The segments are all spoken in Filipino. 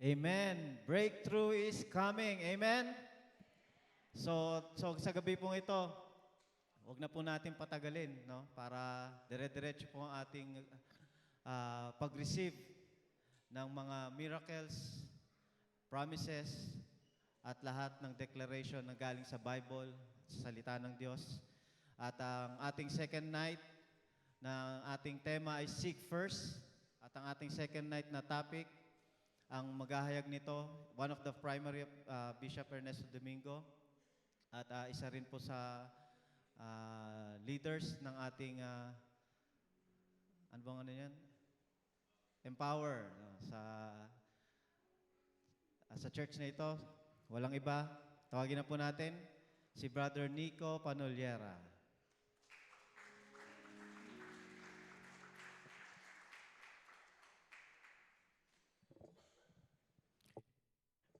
Amen. Breakthrough is coming. Amen. So sa gabi pong ito, wag na po natin patagalin, no? Para dire-diretso po ang ating pag-receive ng mga miracles, promises, at lahat ng declaration na galing sa Bible, sa salita ng Diyos. At ang ating second night ng ating tema ay Seek First. At ang ating second night na topic, ang maghahayag nito, one of the primary Bishop Ernesto Domingo. At isa rin po sa leaders ng ating, ano bang ano yan? Empower. No? Sa church na ito, walang iba. Tawagin na po natin si Brother Nico Panolyera.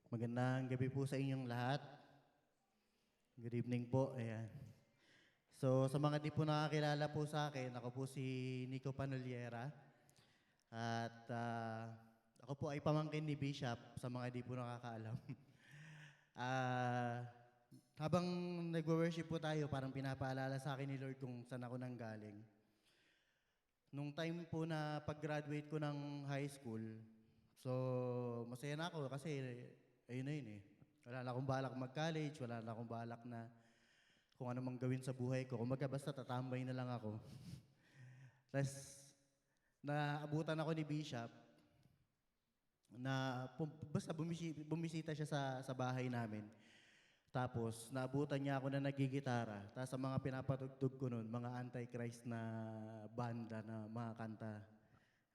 Magandang gabi po sa inyong lahat. Good evening po. Ayan. So, sa mga di po nakakilala po sa akin, ako po si Nico Panolyera. At ako po ay pamangkin ni Bishop sa mga di po nakakaalam. Habang nagwo-worship po tayo, parang pinapaalala sa akin ni Lord kung saan ako nanggaling. Nung time po na pag-graduate ko ng high school, so masaya na ako kasi ayun na yun eh. Wala na akong balak mag-college, wala na akong balak na kung ano mang gawin sa buhay ko. Kung basta tatambay na lang ako. Tapos, naabutan ako ni Bishop na basta bumisita siya sa bahay namin. Tapos, naabutan niya ako na nagigitara. Tapos, sa mga pinapatugtog ko nun, mga Antichrist na banda na mga kanta.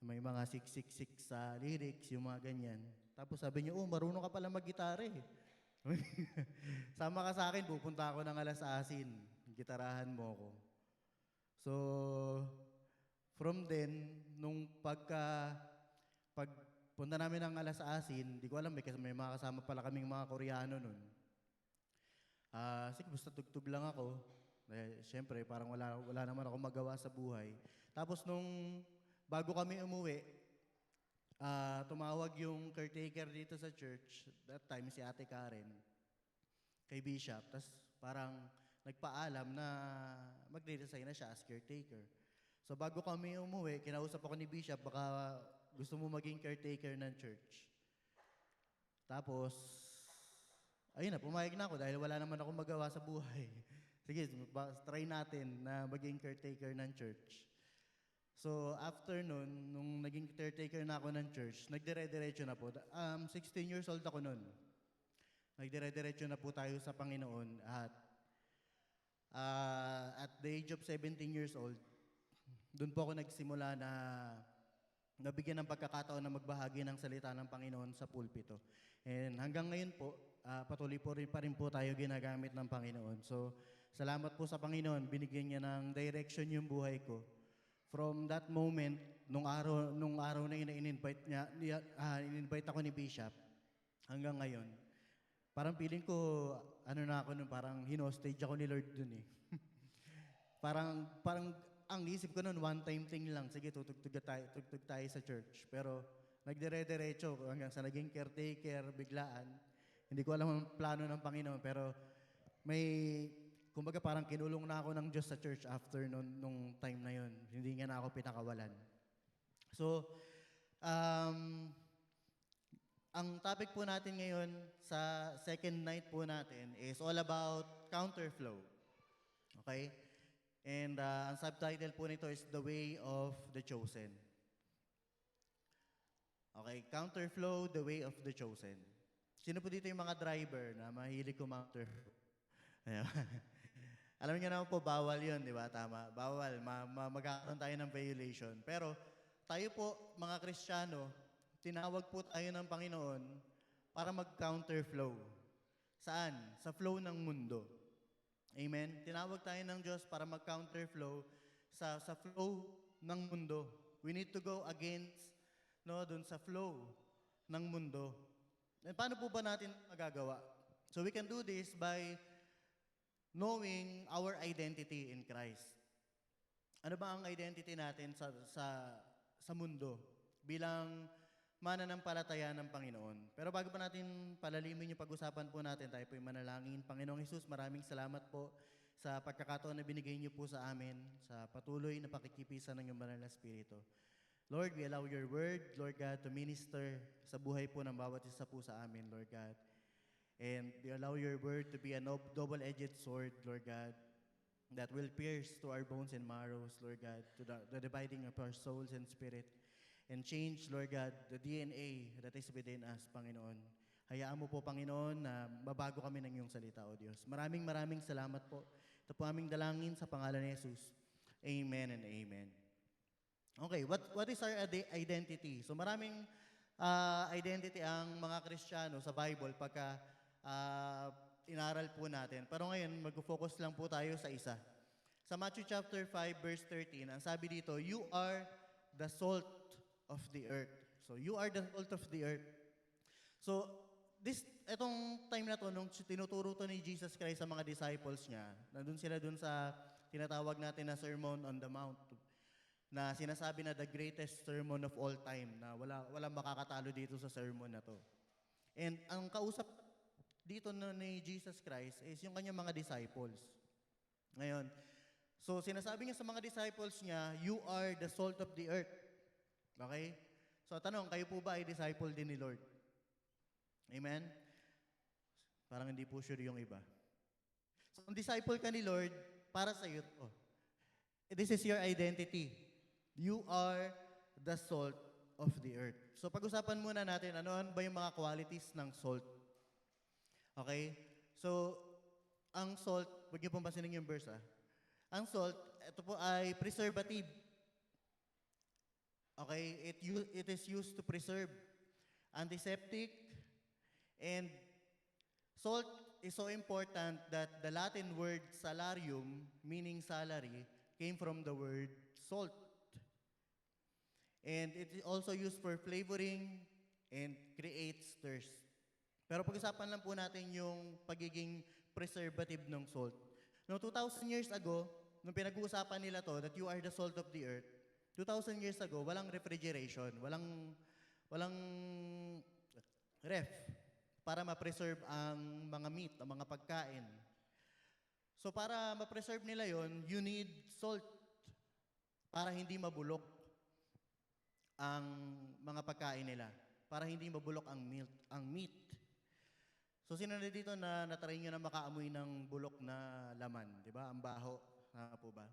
May mga 666 sa lyrics, yung mga ganyan. Tapos sabi niya, marunong ka pala mag-gitara eh. Sama ka sa akin, pupunta ako ng Alasasin. Gitarahan mo ako. So, from then, nung pagpunta namin ng Alasasin, di ko alam, may mga kasama pala kaming mga Koreano nun. Sige, basta tugtog lang ako. Siyempre, parang wala naman ako magawa sa buhay. Tapos bago kami umuwi, tumawag yung caretaker dito sa church, that time si Ate Karen, kay Bishop. Tapos parang nagpaalam na magre-resign na siya as caretaker. So bago kami umuwi, kinausap ako ni Bishop, baka gusto mo maging caretaker ng church. Tapos, ayun na, pumayag na ako dahil wala naman ako magawa sa buhay. Sige, try natin na maging caretaker ng church. So, after nun, nung naging caretaker na ako ng church, nagdire-diretso na po. 16 years old ako nun. Nagdire-diretso na po tayo sa Panginoon. At the age of 17 years old, doon po ako nagsimula na nabigyan ng pagkakataon na magbahagi ng salita ng Panginoon sa pulpito. And hanggang ngayon po, patuloy pa rin po tayo ginagamit ng Panginoon. So, salamat po sa Panginoon. Binigyan niya ng direction yung buhay ko. From that moment, nung araw na in-invite ako ni Bishop, hanggang ngayon, parang feeling ko, parang hinostage ako ni Lord dun eh. parang ang isip ko nun, one-time thing lang, sige, tutugtog tayo sa church. Pero nagdire-diretso hanggang sa naging caretaker, biglaan. Hindi ko alam ang plano ng Panginoon, pero kumbaga parang kinulong na ako ng Diyos sa church after nung time na yun. Hindi nga na ako pinakawalan. So, ang topic po natin ngayon sa second night po natin is all about counterflow. Okay? And ang subtitle po nito is The Way of the Chosen. Okay, counterflow, the way of the chosen. Sino po dito yung mga driver na mahilig counterflow? Alam niyo naman po, bawal yun, di ba? Tama, bawal. Magkakaroon tayo ng violation. Pero tayo po, mga Kristiyano, tinawag po tayo ng Panginoon para mag-counterflow. Saan? Sa flow ng mundo. Amen? Tinawag tayo ng Diyos para mag-counterflow sa flow ng mundo. We need to go against dun sa flow ng mundo. And paano po ba natin magagawa? So we can do this by knowing our identity in Christ. Ano ba ang identity natin sa mundo? Bilang mananampalataya ng Panginoon. Pero bago pa natin palalimin yung pag-usapan po natin, tayo po yung manalangin. Panginoong Hesus, maraming salamat po sa pagkakataon na binigay niyo po sa amin, sa patuloy na pakikipisan ng iyong banal na Espiritu. Lord, we allow your word, Lord God, to minister sa buhay po ng bawat isa po sa amin, Lord God. And we allow your word to be a double-edged sword, Lord God, that will pierce to our bones and marrows, Lord God, to the dividing of our souls and spirit, and change, Lord God, the DNA that is within us, Panginoon. Hayaan mo po, Panginoon, na mabago kami ng iyong salita, O Diyos. Maraming salamat po. Ito po aming dalangin sa pangalan ni Jesus. Amen and amen. Okay, what is our identity? So maraming identity ang mga Kristiyano sa Bible pagka inaral po natin. Pero ngayon, mag-focus lang po tayo sa isa. Sa Matthew chapter 5, verse 13, ang sabi dito, you are the salt of the earth. So, you are the salt of the earth. So, etong time na to, nung tinuturo to ni Jesus Christ sa mga disciples niya, nandun sila dun sa tinatawag natin na Sermon on the Mount, na sinasabi na the greatest sermon of all time, na walang makakatalo dito sa sermon na to. And ang kausap dito ni Jesus Christ is yung kanyang mga disciples. Ngayon, so sinasabi niya sa mga disciples niya, you are the salt of the earth. Okay? So tanong, kayo po ba ay disciple din ni Lord? Amen? Parang hindi po sure yung iba. So kung disciple ka ni Lord, para sa iyo to. This is your identity. You are the salt of the earth. So pag-usapan muna natin, ano ba yung mga qualities ng salt? Okay? So, ang salt, huwag niyo pong pasinin yung verse Ang salt, ito po ay preservative. Okay? It is used to preserve, antiseptic, and salt is so important that the Latin word salarium, meaning salary, came from the word salt. And it is also used for flavoring and creates thirst. Pero pag-usapan lang po natin yung pagiging preservative ng salt. No, 2,000 years ago, nung pinag-uusapan nila to, that you are the salt of the earth, 2,000 years ago, walang refrigeration, walang ref para ma-preserve ang mga meat, ang mga pagkain. So para ma-preserve nila yon, you need salt para hindi mabulok ang mga pagkain nila, para hindi mabulok ang meat. So sino na dito na natry nyo na makaamoy ng bulok na laman, di ba? Ang baho, po ba?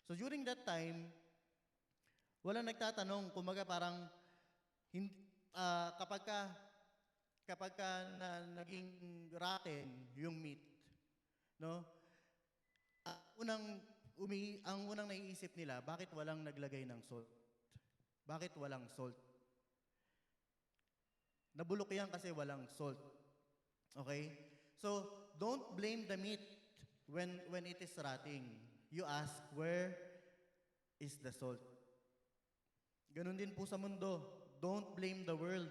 So during that time, walang nagtatanong, kumaga parang kapag ka naging rotten yung meat, no? Ang unang naiisip nila, bakit walang naglagay ng salt? Bakit walang salt? Nabulok yan kasi walang salt. Okay? So, don't blame the meat when it is rotting. You ask, where is the salt? Ganun din po sa mundo. Don't blame the world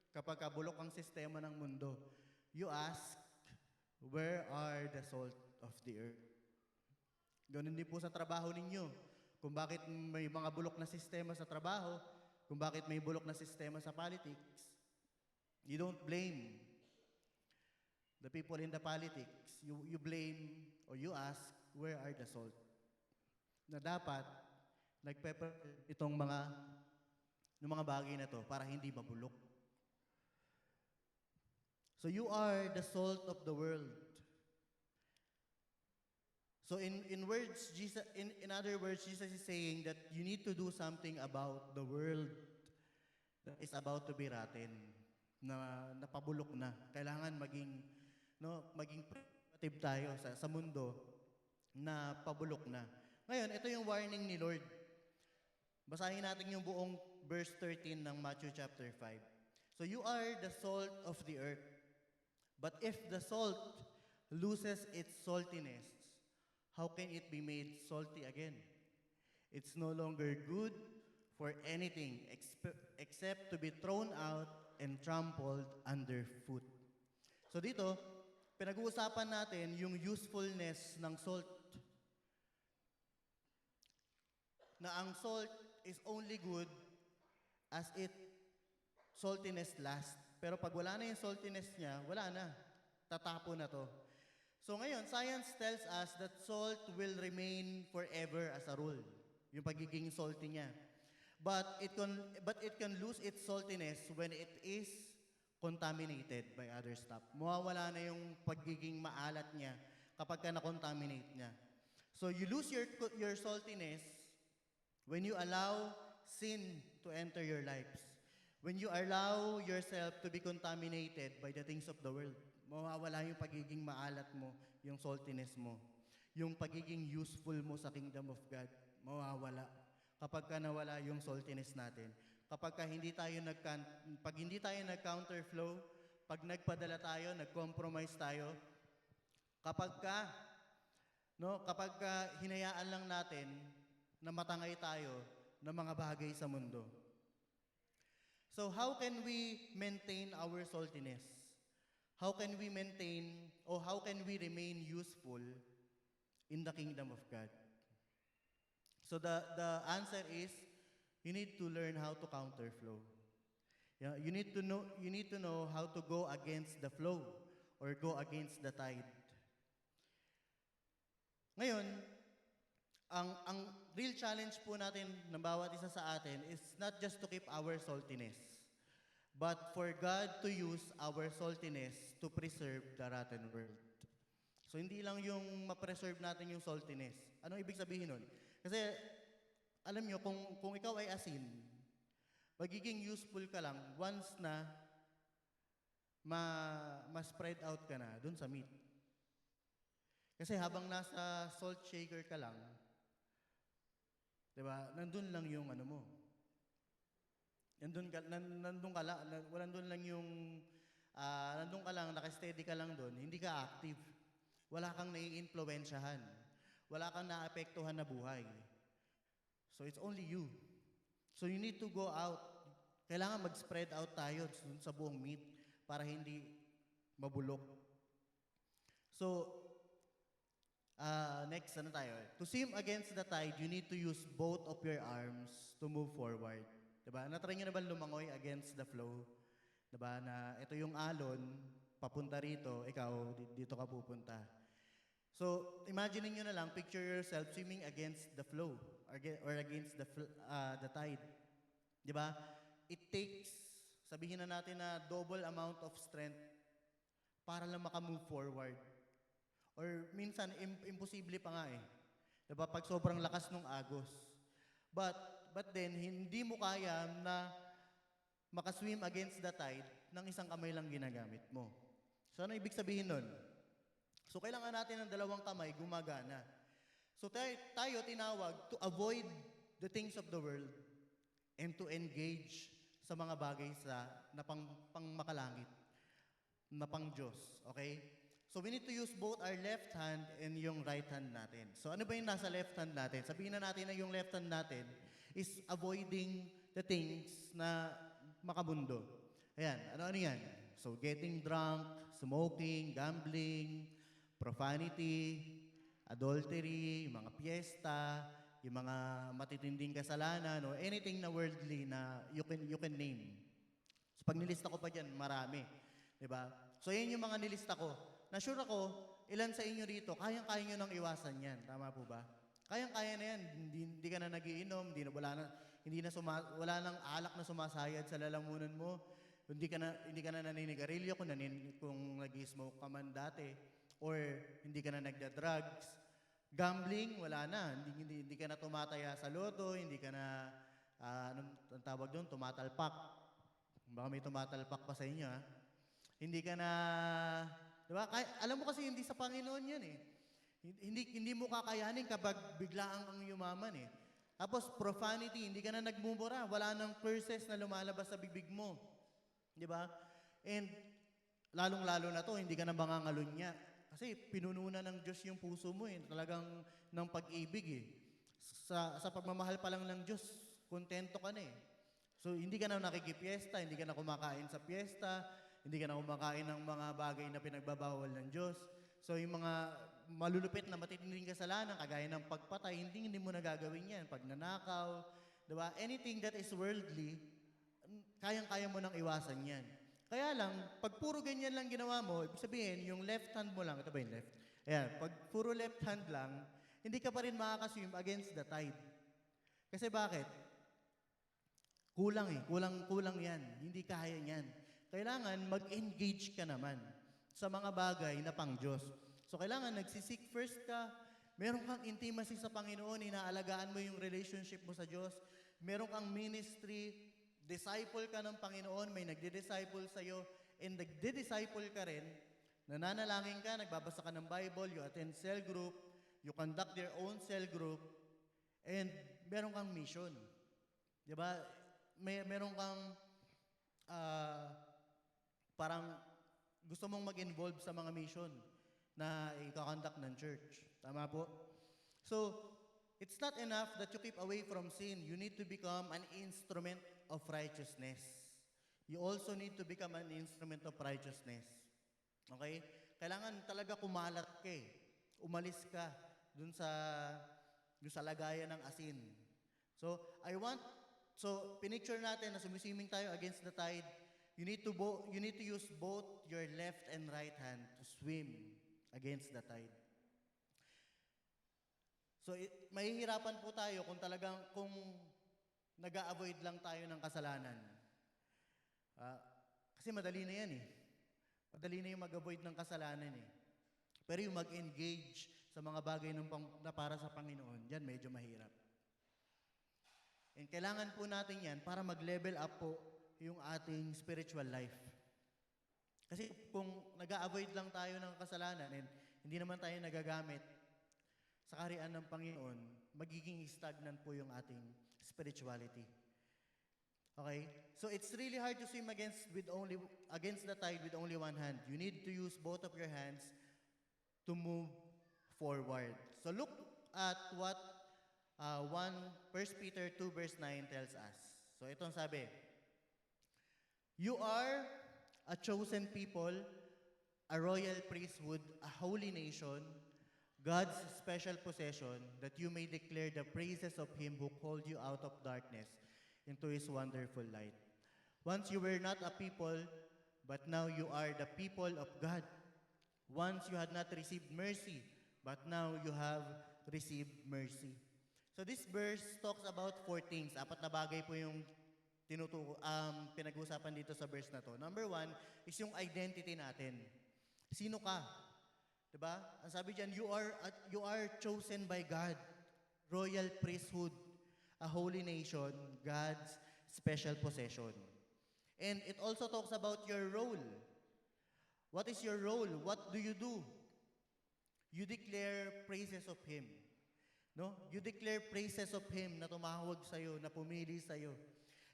kapag kabulok ang sistema ng mundo. You ask, where are the salt of the earth? Ganun din po sa trabaho ninyo. Kung bakit may mga bulok na sistema sa trabaho, kung bakit may bulok na sistema sa politics, you don't blame the people in the politics. You blame or you ask, where are the salt? Na dapat, itong mga bagay na to para hindi mabulok. So you are the salt of the world. So in other words, Jesus is saying that you need to do something about the world that is about to be rotten, na napabulok na. Kailangan maging preservative tayo sa mundo na pabulok na. Ngayon, ito yung warning ni Lord. Basahin natin yung buong verse 13 ng Matthew chapter 5. So you are the salt of the earth. But if the salt loses its saltiness, how can it be made salty again? It's no longer good for anything except to be thrown out and trampled underfoot. So dito, pinag-uusapan natin yung usefulness ng salt. Na ang salt is only good as it saltiness last. Pero pag wala na yung saltiness niya, wala na. Tatapo na to. So ngayon, science tells us that salt will remain forever as a rule. Yung pagiging salty niya. But it can lose its saltiness when it is contaminated by other stuff. Mawawala na yung pagiging maalat niya kapag ka na-contaminate niya. So you lose your saltiness when you allow sin to enter your lives. When you allow yourself to be contaminated by the things of the world. Mawawala yung pagiging maalat mo, yung saltiness mo. Yung pagiging useful mo sa kingdom of God, mawawala. Kapag ka nawala yung saltiness natin. Kapag ka pag hindi tayo nag-counterflow, pag nagpadala tayo, nag-compromise tayo, kapag ka hinayaan lang natin na matangay tayo ng mga bagay sa mundo. So how can we maintain our saltiness? How can we remain useful in the kingdom of God? So the answer is you need to learn how to counterflow. Yeah, you need to know how to go against the flow or go against the tide. Ngayon, ang real challenge po natin ng bawat isa sa atin is not just to keep our saltiness, but for God to use our saltiness to preserve the rotten world. So hindi lang yung ma-preserve natin yung saltiness. Anong ibig sabihin nun? Kasi alam nyo, kung ikaw ay asin, magiging useful ka lang once na ma-spread out ka na dun sa meat. Kasi habang nasa salt shaker ka lang, diba, nandun lang yung ano mo. Nandun ka lang, naka-steady ka lang doon, hindi ka active. Wala kang nai-influensyahan. Wala kang naapektuhan na buhay. So it's only you. So you need to go out. Kailangan mag-spread out tayo sa buong meat para hindi mabulok. So, next, ano tayo? To swim against the tide, you need to use both of your arms to move forward. Diba? Natry nyo na ba lumangoy against the flow? Diba? Na ito yung alon, papunta rito, ikaw, dito ka pupunta. So, imagine nyo na lang, picture yourself swimming against the flow or against the tide. Diba? It takes, sabihin na natin na double amount of strength para lang makamove forward. Or minsan, imposible pa nga eh. Diba? Pag sobrang lakas ng agos. But then, hindi mo kaya na makaswim against the tide ng isang kamay lang ginagamit mo. So, ano ibig sabihin nun? So, kailangan natin ng dalawang kamay gumagana. So, tayo tinawag to avoid the things of the world and to engage sa mga bagay na pang makalangit, na pang Diyos. Okay? So, we need to use both our left hand and yung right hand natin. So, ano ba yung nasa left hand natin? Sabihin na natin na yung left hand natin is avoiding the things na makamundo. Ayan, ano yan? So, getting drunk, smoking, gambling, profanity, adultery, yung mga piyesta, yung mga matitinding kasalanan, o anything na worldly na you can name. So, pag nilista ko pa dyan, marami. Diba? So, yan yung mga nilista ko. Na-sure ako, ilan sa inyo rito, kayang-kaya nyo nang iwasan yan. Tama po ba? Kayang-kaya na yan. Hindi ka na nagiinom, wala nang alak na sumasayad sa lalamunan mo. Hindi ka na naninigarilyo kung nag-smoke ka man dati. Or hindi ka na nagda-drugs. Gambling, wala na. Hindi ka na tumataya sa loto, hindi ka na, anong tawag doon, tumatalpak. Baka may tumatalpak pa sa inyo, ha? Hindi ka na, diba? Alam mo kasi hindi sa Panginoon yan, eh. Hindi mo kakayanin kapag biglaan kang yumaman, eh. Tapos profanity, hindi ka na nagmumura. Wala nang curses na lumalabas sa bibig mo. Diba? And lalong-lalo na to, hindi ka na mangangalunya. Kasi pinununan ng Diyos yung puso mo, eh. Talagang ng pag-ibig, eh. Sa pagmamahal pa lang ng Diyos, kontento ka na, eh. So, hindi ka na nakikipiesta, hindi ka na kumakain sa piesta, hindi ka na kumakain ng mga bagay na pinagbabawal ng Diyos. So, yung mga malulupit na matitinding kasalanan, kagaya ng pagpatay, hindi mo na gagawin yan. Pagnanakaw, diba? Anything that is worldly, kayang-kaya mo nang iwasan yan. Kaya lang, pag puro ganyan lang ginawa mo, ibig sabihin, yung left hand mo lang, ito ba yung left? Ayan, pag puro left hand lang, hindi ka pa rin makakaswim against the tide. Kasi bakit? Kulang eh, kulang yan. Hindi kaya yan. Kailangan mag-engage ka naman sa mga bagay na pang Diyos. So kailangan nagsisik first ka, meron kang intimacy sa Panginoon, inaalagaan mo yung relationship mo sa Diyos, meron kang ministry, disciple ka ng Panginoon, may nagdi-disciple sa'yo, and nagdi-disciple ka rin, nananalangin ka, nagbabasa ka ng Bible, you attend cell group, you conduct your own cell group, and meron kang mission. Di ba? Meron kang parang gusto mong mag-involve sa mga mission na ikakonduct ng church. Tama po? So, it's not enough that you keep away from sin. You need to become an instrument of righteousness. You also need to become an instrument of righteousness. Okay? Kailangan talaga kumalat ka eh. Umalis ka dun sa lagayan ng asin. So, pinicture natin na sumiswimming tayo against the tide. You need to use both your left and right hand to swim against the tide. So, mahihirapan po tayo kung nag-a-avoid lang tayo ng kasalanan. Kasi madali na yan eh. Madali na yung mag-avoid ng kasalanan eh. Pero yung mag-engage sa mga bagay na para sa Panginoon, yan medyo mahirap. And kailangan po natin yan para mag-level up po yung ating spiritual life. Kasi kung nag-a-avoid lang tayo ng kasalanan and hindi naman tayo nagagamit sa kaharian ng Panginoon, magiging stagnant po yung ating spirituality. Okay? So it's really hard to swim against the tide with only one hand. You need to use both of your hands to move forward. So look at what 1 Peter 2 verse 9 tells us. So itong sabi, you are a chosen people, a royal priesthood, a holy nation, God's special possession, that you may declare the praises of Him who called you out of darkness into His wonderful light. Once you were not a people, but now you are the people of God. Once you had not received mercy, but now you have received mercy. So this verse talks about 4 things. 4 na bagay po yung pinag-uusapan dito sa verse na to. Number 1 is yung identity natin. Sino ka? Diba? Ang sabi diyan, you are chosen by God, royal priesthood, a holy nation, God's special possession. And it also talks about your role. What is your role? What do you do? You declare praises of Him. No? You declare praises of Him na tumawag sa'yo, na pumili sa'yo.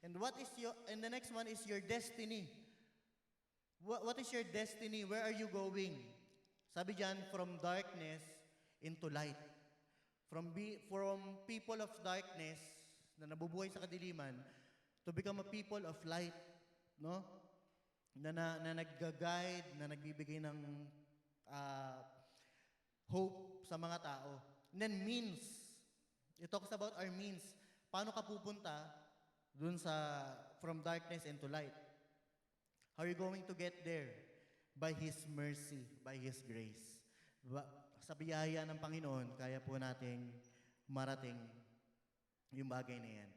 And the next one is your destiny. What is your destiny? Where are you going? Sabi diyan, from darkness into light. From people of darkness na nabubuhay sa kadiliman to become a people of light, no? Na nag-guide, na nagbibigay ng hope sa mga tao. And then means. It talks about our means. Paano ka pupunta dun from darkness into light? How are you going to get there? By His mercy, by His grace. Sa biyaya ng Panginoon, kaya po nating marating yung bagay na yan.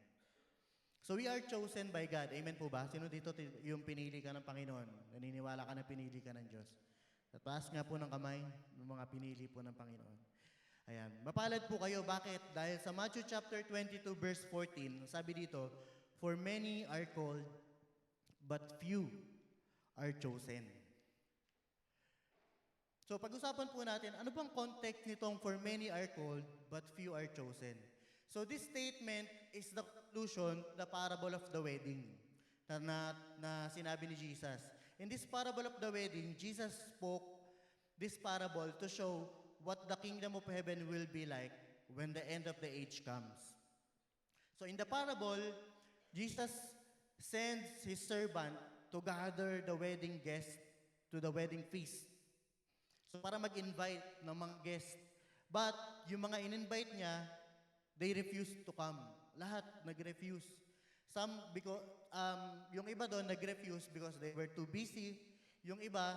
So we are chosen by God. Amen po ba? Sino dito yung pinili ka ng Panginoon? Naniniwala ka na pinili ka ng Diyos? At taas nga po ng kamay ng mga pinili po ng Panginoon. Ayan. Mapalad po kayo. Bakit? Dahil sa Matthew chapter 22 verse 14, sabi dito, for many are called, but few are chosen. So pag-usapan po natin, ano bang context nitong for many are called, but few are chosen? So this statement is the conclusion, the parable of the wedding na sinabi ni Jesus. In this parable of the wedding, Jesus spoke this parable to show what the kingdom of heaven will be like when the end of the age comes. So in the parable, Jesus sends His servant to gather the wedding guests to the wedding feast. So para mag-invite ng mga guests. But yung mga in-invite niya, they refused to come. Lahat nag-refuse. because, yung iba doon nag-refuse because they were too busy. Yung iba,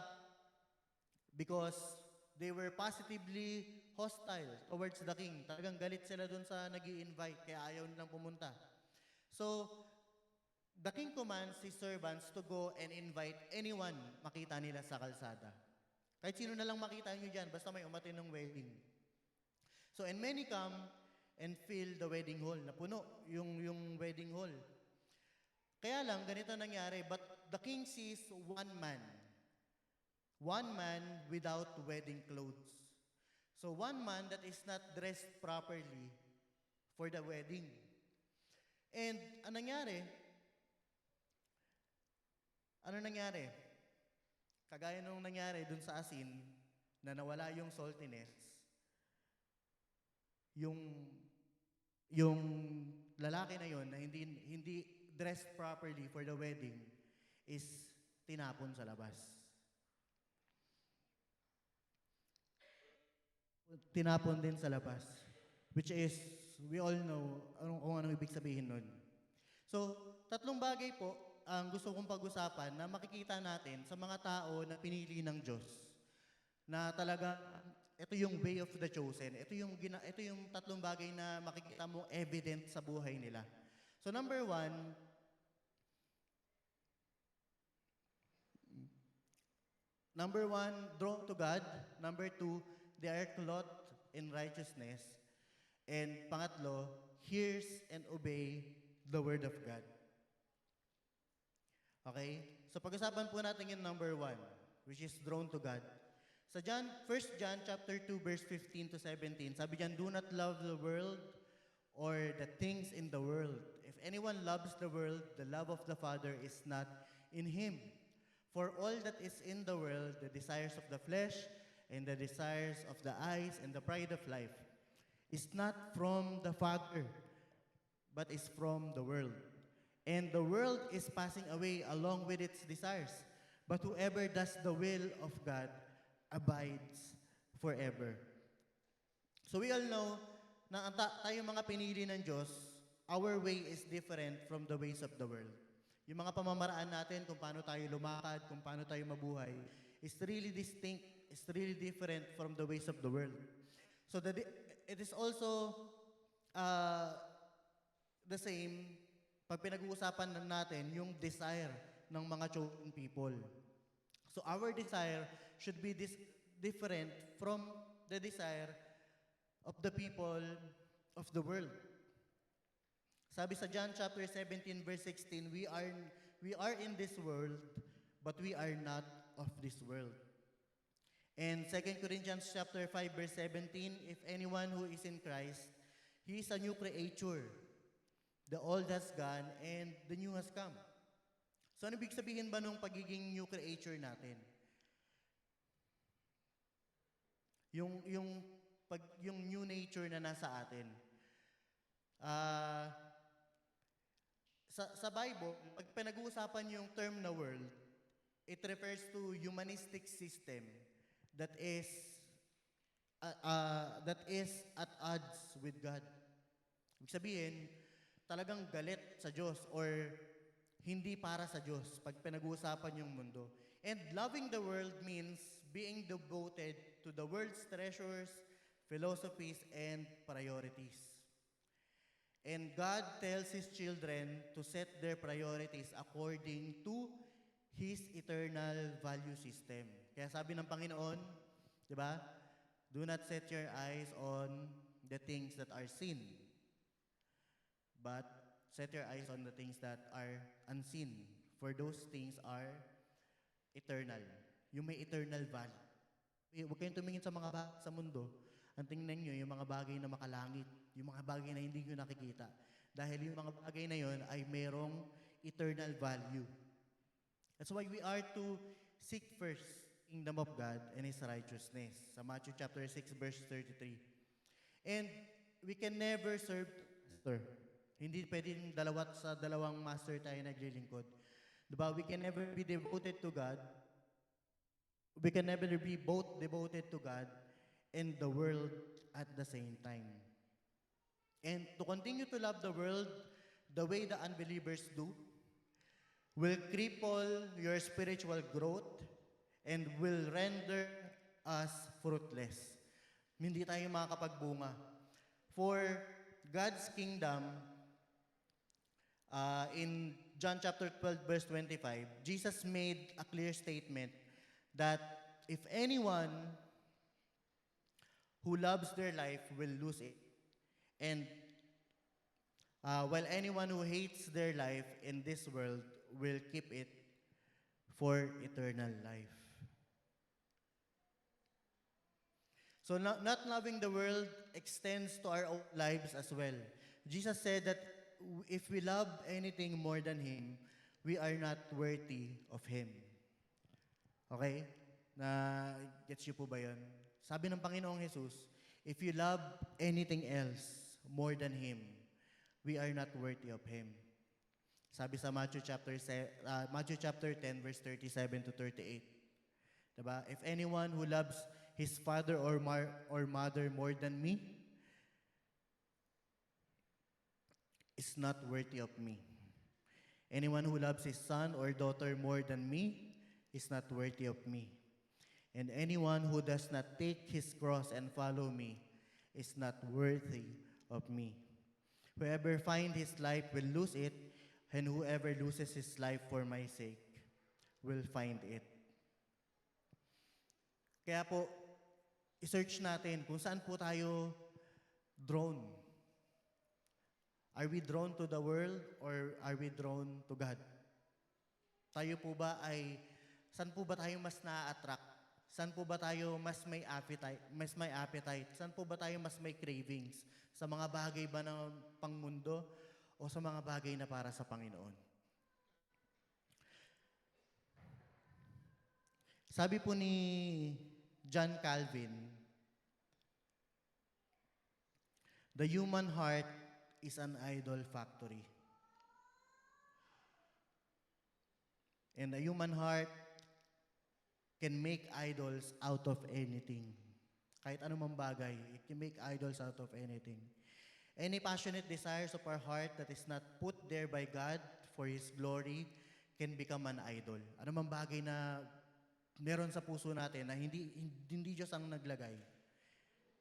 because they were positively hostile towards the king. Talagang galit sila doon sa nag-i-invite, kaya ayaw nilang pumunta. So, the king commands his servants to go and invite anyone makita nila sa kalsada. Kahit sino na lang makita nyo dyan, basta may umatin ng wedding. So, and many come and fill the wedding hall. Napuno yung wedding hall. Kaya lang, ganito nangyari, but the king sees one man without wedding clothes. So, one man that is not dressed properly for the wedding. And, ano nangyari? Kagaya nung nangyari dun sa asin, na nawala yung saltiness, yung lalaki na yon na hindi dressed properly for the wedding is tinapon sa labas. Tinapon din sa labas, which is, we all know kung anong ibig sabihin nun. So, tatlong bagay po ang gusto kong pag-usapan na makikita natin sa mga tao na pinili ng Diyos. Na talaga, ito yung way of the chosen. Ito yung tatlong bagay na makikita mong evident sa buhay nila. So number one, drawn to God. Number two, they are clothed in righteousness. And pangatlo, hears and obey the word of God. Okay? So pag-usapan po natin yung number one, which is drawn to God. Sa 1 John chapter 2 verse 15 to 17, sabi diyan, do not love the world or the things in the world. If anyone loves the world, the love of the Father is not in him. For all that is in the world, the desires of the flesh and the desires of the eyes and the pride of life, is not from the Father, but is from the world. And the world is passing away along with its desires. But whoever does the will of God abides forever. So we all know na tayo mga pinili ng Diyos, our way is different from the ways of the world. Yung mga pamamaraan natin, kung paano tayo lumakad, kung paano tayo mabuhay, is really distinct, is really different from the ways of the world. So it is also the same pag pinag-uusapan natin yung desire ng mga chosen people. So our desire should be different from the desire of the people of the world. Sabi sa John chapter 17 verse 16, we are in this world, but we are not of this world. And 2 Corinthians chapter 5 verse 17, if anyone who is in Christ, he is a new creature. The old has gone and the new has come. So ano ibig sabihin ba nung pagiging new creature natin? Yung new nature na nasa atin. Sa Bible, pag pinag-uusapan yung term na world, it refers to humanistic system that is at odds with God. Ibig sabihin, talagang galit sa Diyos or hindi para sa Diyos pag pinag-uusapan yung mundo. And loving the world means being devoted to the world's treasures, philosophies, and priorities. And God tells His children to set their priorities according to His eternal value system. Kaya sabi ng Panginoon, di ba? Do not set your eyes on the things that are seen, but set your eyes on the things that are unseen. For those things are eternal. Yung may eternal value. Huwag kayong tumingin sa mga sa mundo. Ang tingnan nyo, yung mga bagay na makalangit, yung mga bagay na hindi nyo nakikita. Dahil yung mga bagay na yon ay merong eternal value. That's why we are to seek first kingdom of God and His righteousness. Sa Matthew chapter 6 verse 33. And we can never serve master. Hindi pwedeng dalawang master tayo naglilingkod. Diba? We can never be devoted to God. We can never be both devoted to God and the world at the same time. And to continue to love the world, the way the unbelievers do, will cripple your spiritual growth and will render us fruitless. Hindi tayo makakapagbunga. For God's kingdom, in John chapter 12, verse 25, Jesus made a clear statement that if anyone who loves their life will lose it, and while anyone who hates their life in this world will keep it for eternal life. So not loving the world extends to our own lives as well. Jesus said that if we love anything more than Him, we are not worthy of Him. Okay? Gets you po ba yun? Sabi ng Panginoong Jesus, if you love anything else more than Him, we are not worthy of Him. Sabi sa Matthew chapter 10, verse 37 to 38. Diba? If anyone who loves his father or mother more than me is not worthy of me. Anyone who loves his son or daughter more than me is not worthy of me. And anyone who does not take his cross and follow me is not worthy of me. Whoever finds his life will lose it, and whoever loses his life for my sake will find it. Kaya po, i-search natin kung saan po tayo drawn. Are we drawn to the world or are we drawn to God? Tayo po ba saan po ba tayo mas na-attract? Saan po ba tayo mas may appetite? Saan po ba tayo mas may cravings? Sa mga bagay ba ng pangmundo o sa mga bagay na para sa Panginoon? Sabi po ni John Calvin, the human heart is an idol factory. And the human heart can make idols out of anything. Kahit anumang bagay, it can make idols out of anything. Any passionate desires of our heart that is not put there by God for His glory can become an idol. Anumang bagay na meron sa puso natin na hindi Diyos ang naglagay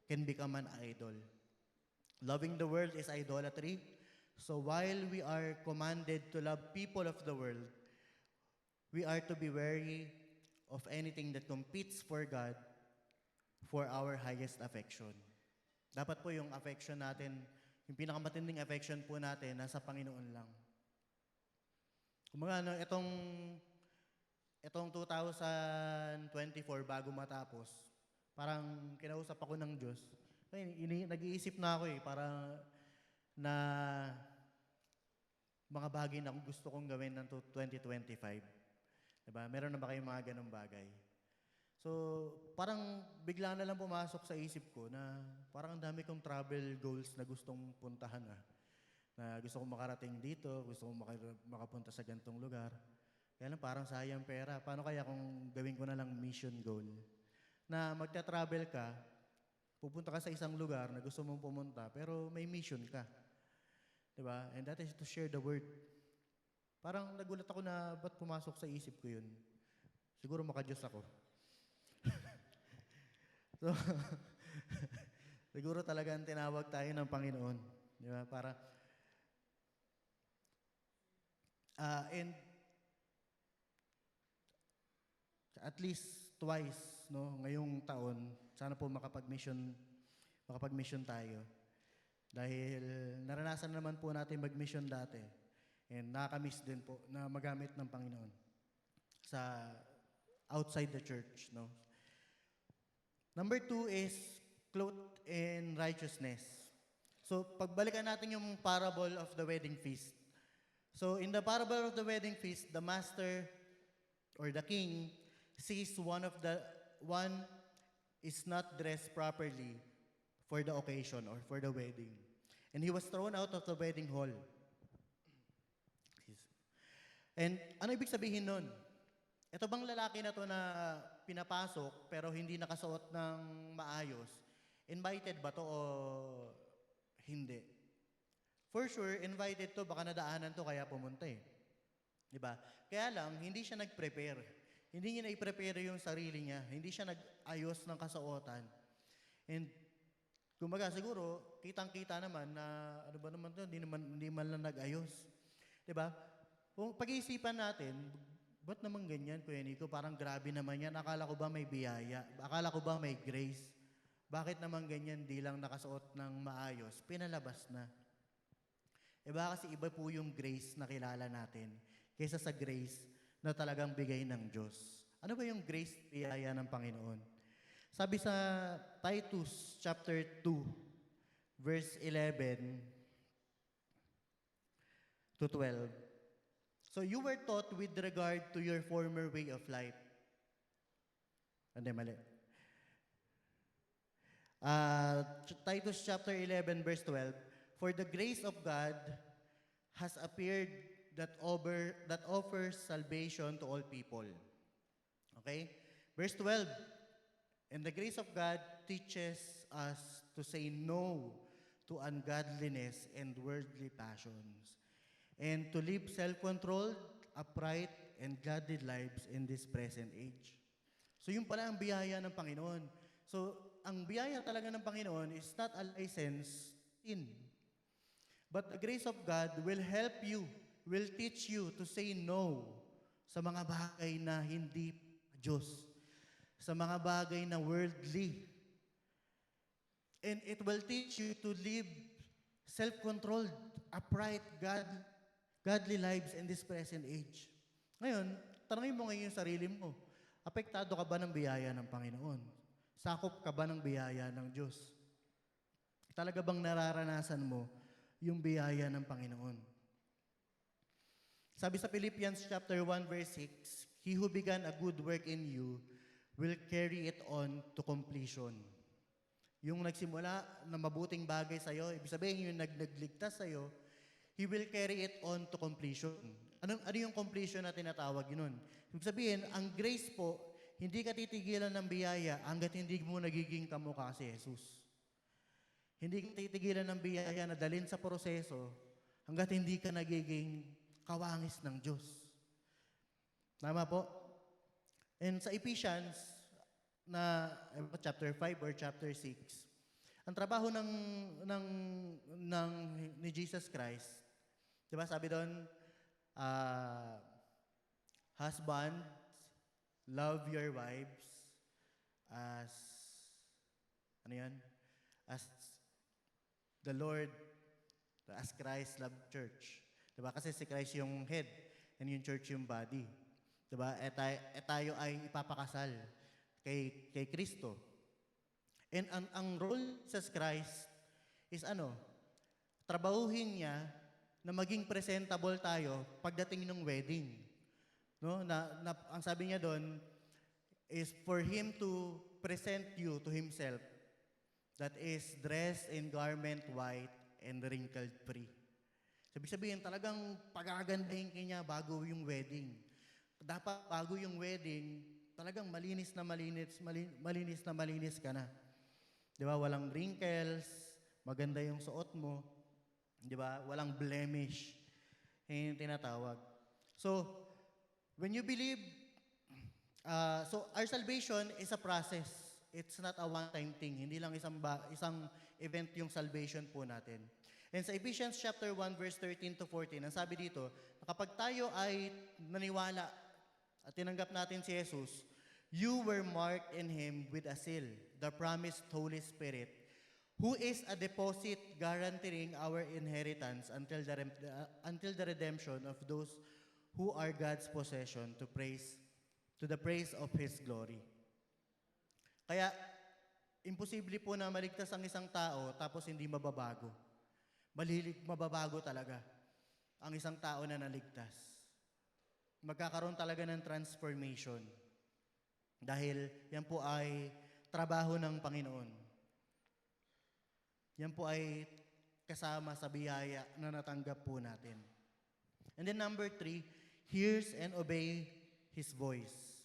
can become an idol. Loving the world is idolatry. So while we are commanded to love people of the world, we are to be wary of anything that competes for God for our highest affection. Dapat po yung affection natin, yung pinakamatinding affection po natin, nasa Panginoon lang. Kung mga itong 2024 bago matapos, parang kinausap ako ng Diyos. Nag-iisip na ako para na mga bagay na gusto kong gawin ng 2025. Diba? Meron na ba kayong mga ganong bagay? So, parang bigla na lang pumasok sa isip ko na parang ang dami kong travel goals na gustong puntahan na gusto kong makarating dito, gusto kong makapunta sa ganitong lugar. Kaya lang parang sayang pera. Paano kaya kung gawin ko na lang mission goal? Na magta-travel ka, pupunta ka sa isang lugar na gusto mong pumunta, pero may mission ka. Diba? And that is to share the word. Parang nagulat ako na ba't pumasok sa isip ko yun? Siguro maka-Diyos ako. So, siguro talagang tinawag tayo ng Panginoon. Di ba? Para, and at least twice, no, ngayong taon, sana po makapag-mission tayo. Dahil naranasan naman po natin mag-mission dati. And nakakamiss din po na magamit ng Panginoon sa outside the church, no? Number 2 is clothed in righteousness. So, pagbalikan natin yung parable of the wedding feast. So, in the parable of the wedding feast, the master or the king sees one is not dressed properly for the occasion or for the wedding. And he was thrown out of the wedding hall. And ano ibig sabihin nun? Ito bang lalaki na to na pinapasok pero hindi nakasuot ng maayos, invited ba to o hindi? For sure, invited to, baka nadaanan to, kaya pumunta eh. Di ba? Kaya lang, hindi siya nag-prepare. Hindi niya na-prepare yung sarili niya. Hindi siya nag-ayos ng kasuotan. And, kumbaga, siguro, kitang-kita naman na, ano ba naman to, hindi man lang nag-ayos. Di ba? Kung pag-iisipan natin, ba't naman ganyan, Kuya Nico? Parang grabe naman yan. Akala ko ba may biyaya? Akala ko ba may grace? Bakit naman ganyan, di lang nakasuot ng maayos? Pinalabas na. Iba kasi iba po yung grace na kilala natin kaysa sa grace na talagang bigay ng Diyos. Ano ba yung grace biyaya ng Panginoon? Sabi sa Titus chapter 2, verse 11 to 12. So you were taught with regard to your former way of life. Hindi, mali. Titus chapter 11, verse 12. For the grace of God has appeared that offers salvation to all people. Okay? Verse 12. And the grace of God teaches us to say no to ungodliness and worldly passions, and to live self-controlled, upright, and godly lives in this present age. So yun pala ang biyaya ng Panginoon. So ang biyaya talaga ng Panginoon is not a license in. But the grace of God will help you, will teach you to say no sa mga bagay na hindi Diyos, sa mga bagay na worldly. And it will teach you to live self-controlled, upright, godly lives in this present age. Ngayon, tanongin mo ngayon yung sarili mo, apektado ka ba ng biyaya ng Panginoon? Sakop ka ba ng biyaya ng Diyos? Talaga bang nararanasan mo yung biyaya ng Panginoon? Sabi sa Philippians chapter 1 verse 6, He who began a good work in you will carry it on to completion. Yung nagsimula na mabuting bagay sa'yo, ibig sabihin yung nagligtas sa'yo, He will carry it on to completion. Ano yung completion na tinatawag yun? Ibig sabihin, ang grace po, hindi ka titigilan ng biyaya hanggat hindi mo nagiging kamukha si Jesus. Hindi ka titigilan ng biyaya na dalhin sa proseso hanggat hindi ka nagiging kawangis ng Diyos. Tama po? And sa Ephesians, na chapter 5 or chapter 6, ang trabaho ni Jesus Christ, di ba sabi doon, husbands, love your wives as, ano yan? As the Lord, as Christ loved church. Diba? Kasi si Christ yung head and yung church yung body. Diba? Tayo ay ipapakasal kay Kristo. And ang role sa Christ is ano? Trabahuhin niya na maging presentable tayo pagdating ng wedding. No? Ang sabi niya doon is for Him to present you to Himself, that is dressed in garment white and wrinkled free. Sabihin talagang pagagandahin kanya bago yung wedding. Dapat bago yung wedding, talagang malinis na malinis ka na. Di ba? Walang wrinkles, maganda yung suot mo. Di ba? Walang blemish. Yung tinatawag. So, when you believe, so our salvation is a process. It's not a one-time thing. Hindi lang isang event yung salvation po natin. And sa Ephesians chapter 1 verse 13 to 14, ang sabi dito, kapag tayo ay naniwala at tinanggap natin si Jesus, you were marked in Him with a seal, the promised Holy Spirit, who is a deposit guaranteeing our inheritance until the redemption of those who are God's possession to the praise of His glory. Kaya, imposible po na maligtas ang isang tao tapos hindi mababago. Mababago talaga ang isang tao na naligtas. Magkakaroon talaga ng transformation. Dahil yan po ay trabaho ng Panginoon. Yan po ay kasama sa biyaya na natanggap po natin. And then number 3, hears and obey His voice.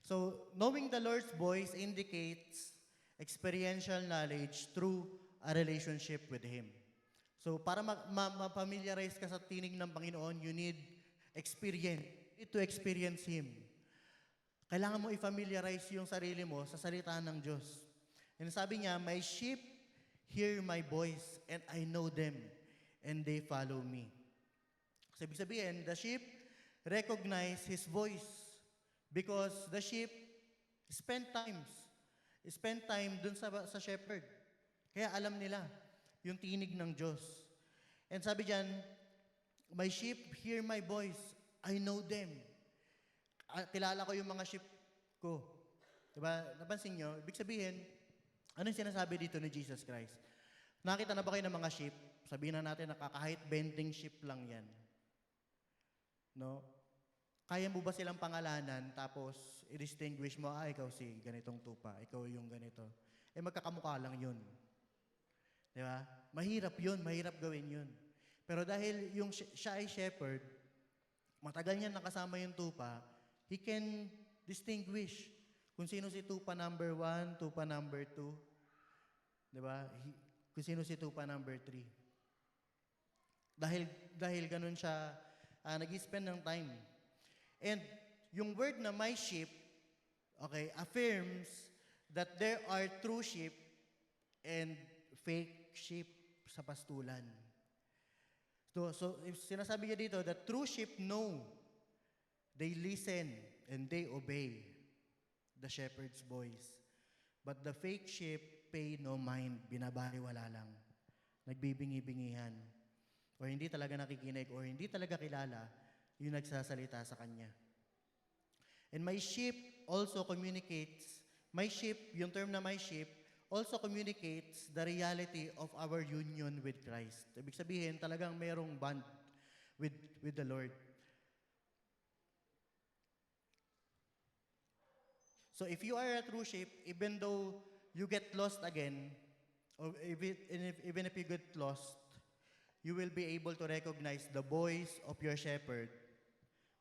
So, knowing the Lord's voice indicates experiential knowledge through a relationship with Him. So para ma-familiarize ka sa tinig ng Panginoon, you need experience. You need to experience Him. Kailangan mo i-familiarize yung sarili mo sa salita ng Diyos. And sabi niya, my sheep hear my voice and I know them and they follow me. So ibig sabihin, the sheep recognize His voice because the sheep spend time dun sa shepherd. Kaya alam nila yung tinig ng Diyos. And sabi diyan, my sheep hear my voice, I know them. Kilala ko yung mga sheep ko. Diba? Napansin nyo? Ibig sabihin, ano yung sinasabi dito ni Jesus Christ? Nakita na ba kayo ng mga sheep? Sabihin na natin na kahit 20 sheep lang yan. No? Kaya mo ba silang pangalanan tapos i-distinguish mo, ikaw si ganitong tupa, ikaw yung ganito. Magkakamukha lang yun. Di ba? Mahirap yun, mahirap gawin yun. Pero dahil yung siya ay shepherd, matagal niya nakasama yung tupa, he can distinguish kung sino si tupa number 1, tupa number 2. Di ba? Kung sino si tupa number 3. Dahil ganun siya, nag-spend ng time. And yung word na my sheep, okay, affirms that there are true sheep and fake sheep sa pastulan. So if sinasabi niya dito, the true sheep know, they listen and they obey the shepherd's voice. But the fake sheep pay no mind, binabaliwala lang. Nagbibingi-bingihan. O hindi talaga nakikinig or hindi talaga kilala yung nagsasalita sa kanya. And my sheep also communicates, my sheep, yung term na my sheep, also communicates the reality of our union with Christ. Ibig sabihin, talagang mayroong bond with the Lord. So if you are a true sheep, even though you get lost again, or even if you get lost, you will be able to recognize the voice of your shepherd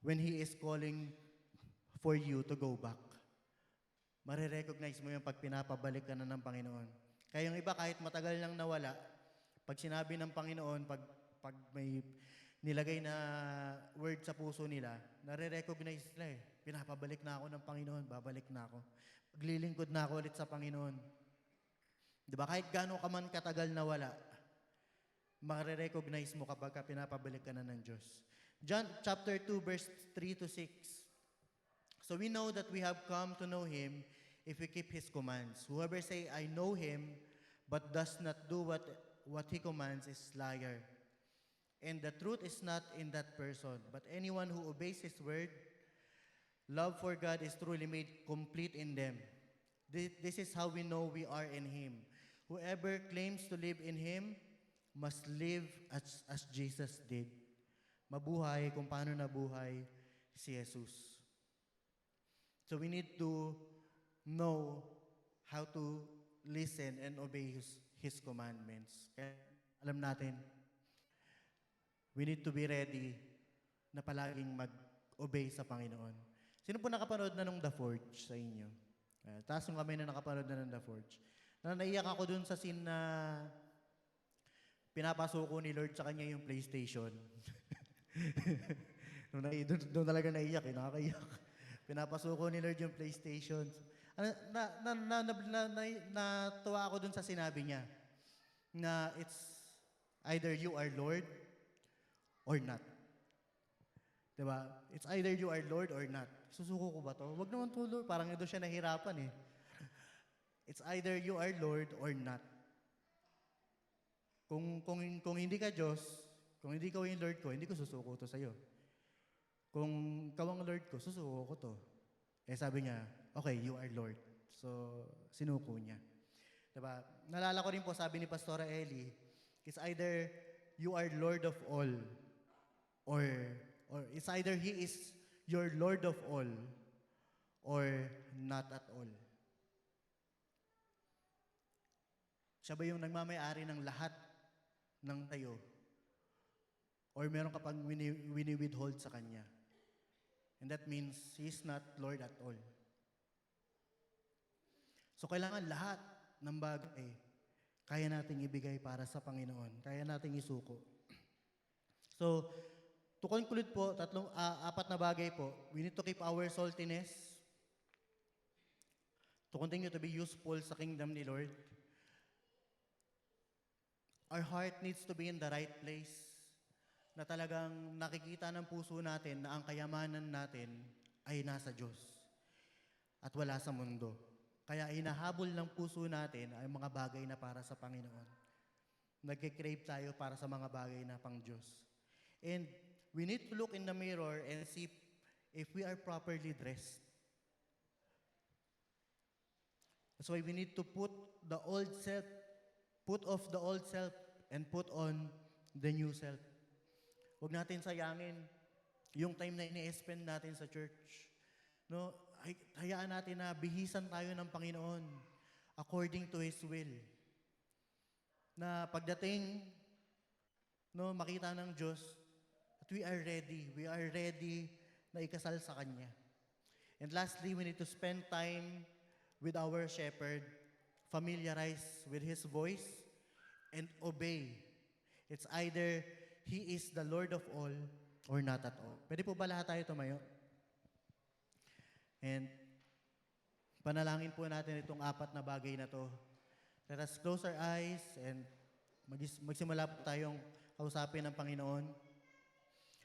when he is calling for you to go back. Marirecognize mo yung pag pinapabalik ka na ng Panginoon. Kaya yung iba kahit matagal nang nawala, pag sinabi ng Panginoon, pag may nilagay na word sa puso nila, nare-recognize nila pinapabalik na ako ng Panginoon, babalik na ako. Paglilingkod na ako ulit sa Panginoon. Diba? Kahit gaano ka man katagal nawala, mare-recognize mo kapag pinapabalik ka na ng Diyos. John chapter 2 verse 3 to 6. So we know that we have come to know Him if we keep His commands. Whoever say, I know Him, but does not do what He commands is liar. And the truth is not in that person. But anyone who obeys His word, love for God is truly made complete in them. This is how we know we are in Him. Whoever claims to live in Him must live as Jesus did. Mabuhay kung paano nabuhay si Jesus. So we need to know how to listen and obey His commandments. Kaya alam natin, we need to be ready na palaging mag-obey sa Panginoon. Sino po nakapanood na nung The Forge sa inyo? Taas yung kamay na nakapanood na ng The Forge. Naiyak ako dun sa scene na pinapasuko ni Lord sa kanya yung PlayStation. Doon talaga naiyak, nakakaiyak. Pinapasuko ni Lord yung PlayStation. Natuwa ako dun sa sinabi niya na it's either you are Lord or not. Diba? It's either you are Lord or not. Susuko ko ba to? Wag naman to, Lord. Parang doon siya nahirapan eh. It's either you are Lord or not. Kung hindi ka Diyos, kung hindi ka yung Lord ko, hindi ko susuko to sa'yo. Kung ikaw ang Lord ko, susuko ko to. Sabi niya, okay, you are Lord. So, sinuko niya. Diba? Nalala ko rin po, sabi ni Pastora Ellie, it's either you are Lord of all, or it's either He is your Lord of all, or not at all. Siya ba yung nagmamay-ari ng lahat ng tayo? Or meron ka pang wini-withhold sa Kanya? And that means He is not Lord at all. So kailangan lahat ng bagay kaya nating ibigay para sa Panginoon. Kaya nating isuko. So, to conclude po, apat na bagay po. We need to keep our saltiness to continue to be useful sa kingdom ni Lord. Our heart needs to be in the right place, na talagang nakikita ng puso natin na ang kayamanan natin ay nasa Diyos at wala sa mundo. Kaya hinahabol ng puso natin ay mga bagay na para sa Panginoon. Nagkikrave tayo para sa mga bagay na pang Diyos. And we need to look in the mirror and see if we are properly dressed. That's why we need to put off the old self and put on the new self. Huwag natin sayangin yung time na ini-spend natin sa church. No, hayaan natin na bihisan tayo ng Panginoon according to His will. Na pagdating, no, makita ng Diyos, at we are ready na ikasal sa Kanya. And lastly, we need to spend time with our shepherd, familiarize with His voice, and obey. It's either He is the Lord of all or not at all. Pwede po ba lahat tayo tumayo? And panalangin po natin itong apat na bagay na to. Let us close our eyes and magsimula po tayong kausapin ng Panginoon.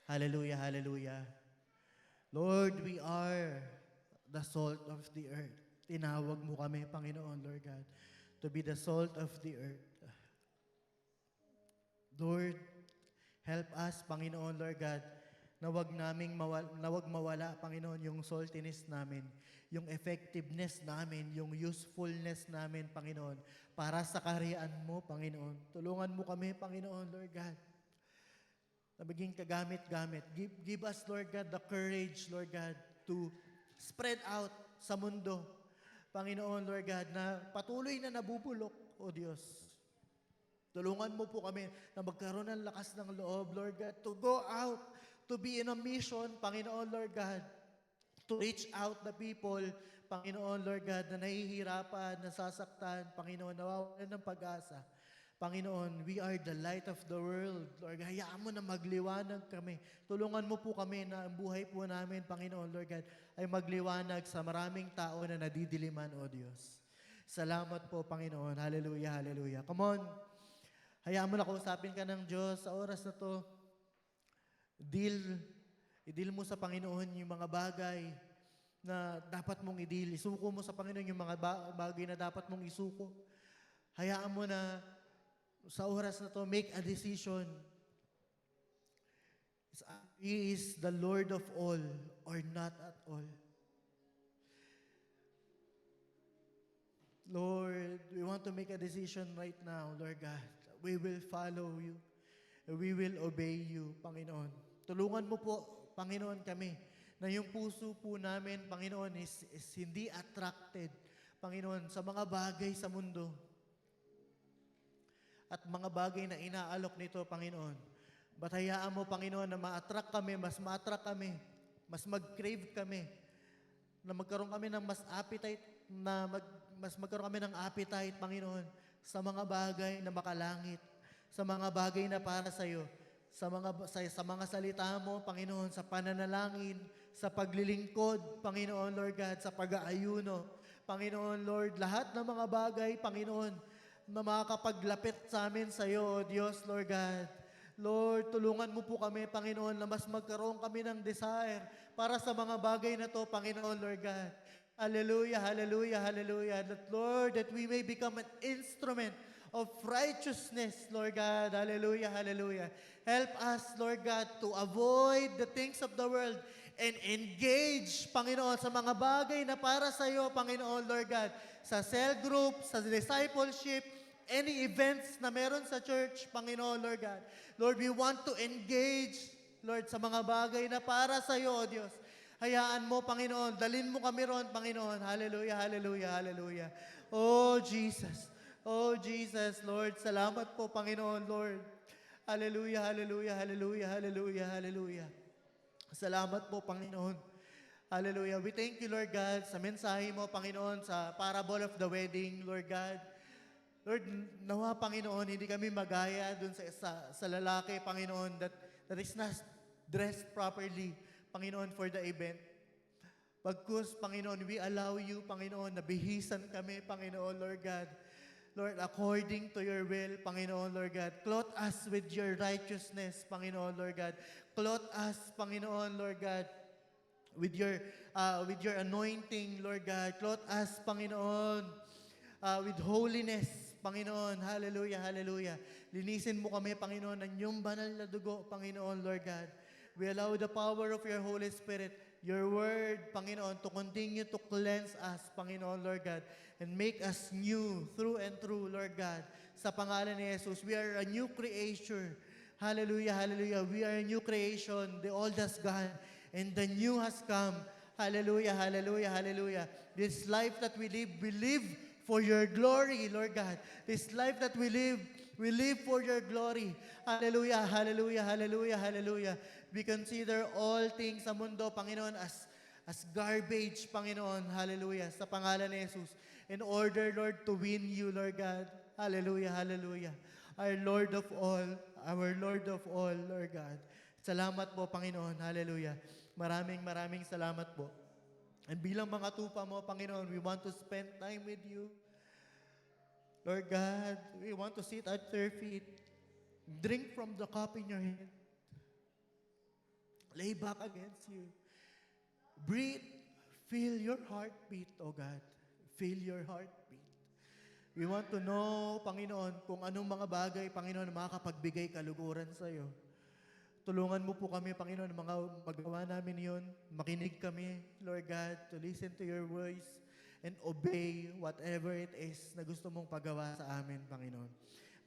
Hallelujah, hallelujah. Lord, we are the salt of the earth. Tinawag mo kami, Panginoon, Lord God, to be the salt of the earth. Lord, help us, Panginoon, Lord God, na wag mawala, Panginoon, yung saltiness namin, yung effectiveness namin, yung usefulness namin, Panginoon, para sa kaharian mo, Panginoon. Tulungan mo kami, Panginoon, Lord God, na maging kagamit-gamit. Give us, Lord God, the courage, Lord God, to spread out sa mundo, Panginoon, Lord God, na patuloy na nabubulok, O Diyos. Tulungan mo po kami na magkaroon ng lakas ng loob, Lord God, to go out, to be in a mission, Panginoon, Lord God, to reach out the people, Panginoon, Lord God, na nahihirapan, nasasaktan, Panginoon, nawawalan ng pag-asa. Panginoon, we are the light of the world. Lord, hayaan mo na magliwanag kami. Tulungan mo po kami na ang buhay po namin, Panginoon, Lord God, ay magliwanag sa maraming tao na nadidiliman, O Diyos. Salamat po, Panginoon. Hallelujah, hallelujah. Come on. Hayaan mo na kausapin ka ng Diyos sa oras na to. I-deal mo sa Panginoon yung mga bagay na dapat mong i-deal. Isuko mo sa Panginoon yung mga bagay na dapat mong isuko. Hayaan mo na sa oras na to, make a decision. He is the Lord of all or not at all. Lord, we want to make a decision right now, Lord God. We will follow you. We will obey you, Panginoon. Tulungan mo po, Panginoon, kami na yung puso po namin, Panginoon, is hindi attracted, Panginoon, sa mga bagay sa mundo. At mga bagay na inaalok nito, Panginoon. But hayaan mo, Panginoon, na ma-attract kami, mas ma-attract kami, mas mag-crave kami, na magkaroon kami ng mas appetite, mas magkaroon kami ng appetite, Panginoon, sa mga bagay na makalangit, sa mga bagay na para sa iyo, sa mga salita mo, Panginoon, sa pananalangin, sa paglilingkod, Panginoon, Lord God, sa pag-aayuno, Panginoon, Lord, lahat ng mga bagay, Panginoon, na makakapaglapit sa amin sa iyo, O Diyos, Lord God. Lord, tulungan mo po kami, Panginoon, na mas magkaroon kami ng desire para sa mga bagay na to, Panginoon, Lord God. Hallelujah, hallelujah, hallelujah. That, Lord, that we may become an instrument of righteousness, Lord God. Hallelujah, hallelujah. Help us, Lord God, to avoid the things of the world and engage, Panginoon, sa mga bagay na para sa iyo, Panginoon, Lord God. Sa cell group, sa discipleship, any events na meron sa church, Panginoon, Lord God. Lord, we want to engage, Lord, sa mga bagay na para sa iyo, O Diyos. Hayaan mo, Panginoon. Dalin mo kami ron, Panginoon. Hallelujah, hallelujah, hallelujah. Oh, Jesus. Oh, Jesus, Lord. Salamat po, Panginoon, Lord. Hallelujah, hallelujah, hallelujah, hallelujah, hallelujah. Salamat po, Panginoon. Hallelujah. We thank you, Lord God, sa mensahe mo, Panginoon, sa parable of the wedding, Lord God. Lord, nawa, Panginoon, hindi kami magaya dun sa lalaki, Panginoon, that is not dressed properly, Panginoon, for the event. Pagkus, Panginoon, we allow you, Panginoon, na bihisan kami, Panginoon, Lord God. Lord, according to your will, Panginoon, Lord God. Clothe us with your righteousness, Panginoon, Lord God. Clothe us, Panginoon, Lord God, with your anointing, Lord God. Clothe us, Panginoon, with holiness, Panginoon. Hallelujah, hallelujah. Linisin mo kami, Panginoon, ng iyong banal na dugo, Panginoon, Lord God. We allow the power of your Holy Spirit, your word, Panginoon, to continue to cleanse us, Panginoon, Lord God, and make us new through and through, Lord God. Sa pangalan ni Jesus, we are a new creation. Hallelujah, hallelujah. We are a new creation. The old has gone and the new has come. Hallelujah, hallelujah, hallelujah. This life that we live for your glory, Lord God. This life that we live for your glory. Hallelujah, hallelujah, hallelujah, hallelujah. We consider all things sa mundo, Panginoon, as garbage, Panginoon. Hallelujah. Sa pangalan ni Jesus. In order, Lord, to win you, Lord God. Hallelujah, hallelujah. Our Lord of all, Lord God. Salamat po, Panginoon. Hallelujah. Maraming salamat po. And bilang mga tupa mo, Panginoon, we want to spend time with you. Lord God, we want to sit at your feet. Drink from the cup in your hand. Lay back against you. Breathe. Feel your heartbeat, oh God. Feel your heartbeat. We want to know, Panginoon, kung anong mga bagay, Panginoon, makakapagbigay kaluguran sa iyo. Tulungan mo po kami, Panginoon, mga magawa namin yun. Makinig kami, Lord God, to listen to your voice and obey whatever it is na gusto mong pagawa sa amin, Panginoon.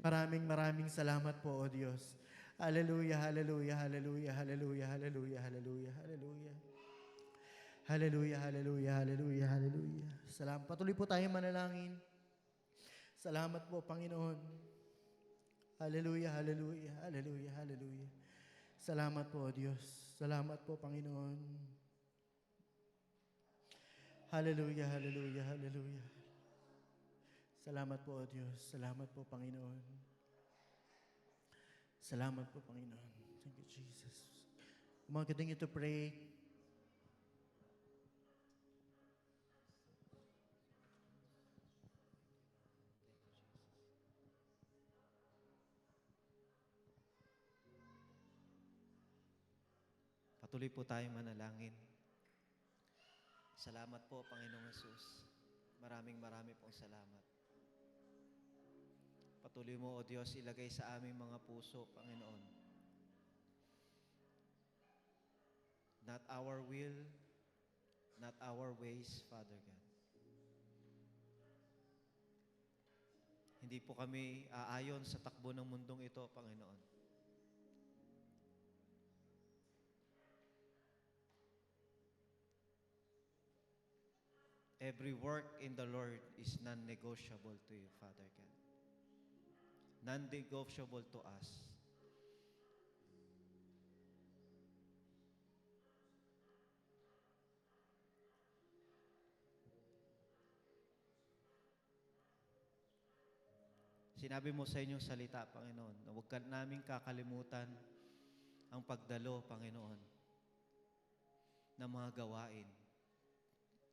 Maraming salamat po, O Diyos. Hallelujah, hallelujah, hallelujah, hallelujah, hallelujah, hallelujah, hallelujah. Hallelujah, hallelujah, hallelujah, hallelujah. Salamat. Patuloy po tayong manalangin. Salamat po, Panginoon. Hallelujah, hallelujah, hallelujah, hallelujah. Salamat po, O Diyos. Salamat po, Panginoon. Hallelujah, hallelujah, hallelujah. Salamat po, O Diyos. Salamat po, Panginoon. Salamat po, Panginoon. Thank you, Jesus. I'm going to continue to pray. Patuloy po tayong manalangin. Salamat po, Panginoong Jesus. Maraming pong salamat. Patuloy mo, O Diyos, ilagay sa aming mga puso, Panginoon. Not our will, not our ways, Father God. Hindi po kami aayon sa takbo ng mundong ito, Panginoon. Every work in the Lord is non-negotiable to you, Father God. Non-negotiable to us. Sinabi mo sa inyong salita, Panginoon, na huwag ka naming kakalimutan ang pagdalo, Panginoon, ng mga gawain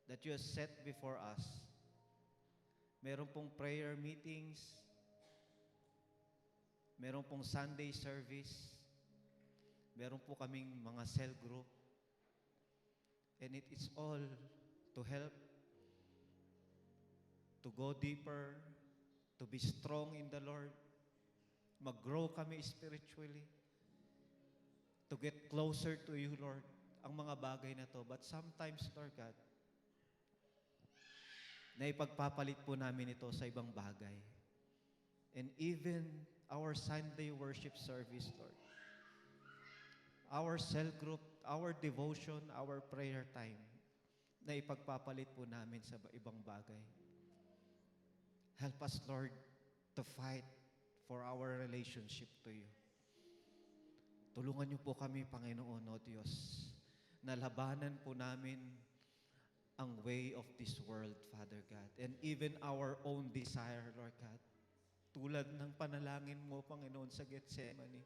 that you have set before us. Meron pong prayer meetings, meron pong Sunday service, meron po kaming mga cell group, and it is all to help, to go deeper, to be strong in the Lord, mag-grow kami spiritually, to get closer to you, Lord, ang mga bagay na to. But sometimes, Lord God, na ipagpapalit po namin ito sa ibang bagay. And even our Sunday worship service, Lord, our cell group, our devotion, our prayer time, na ipagpapalit po namin sa ibang bagay. Help us, Lord, to fight for our relationship to you. Tulungan niyo po kami, Panginoon, O Diyos, na labanan po namin ang way of this world, Father God, and even our own desire, Lord God. Tulad ng panalangin mo, Panginoon, sa Gethsemane.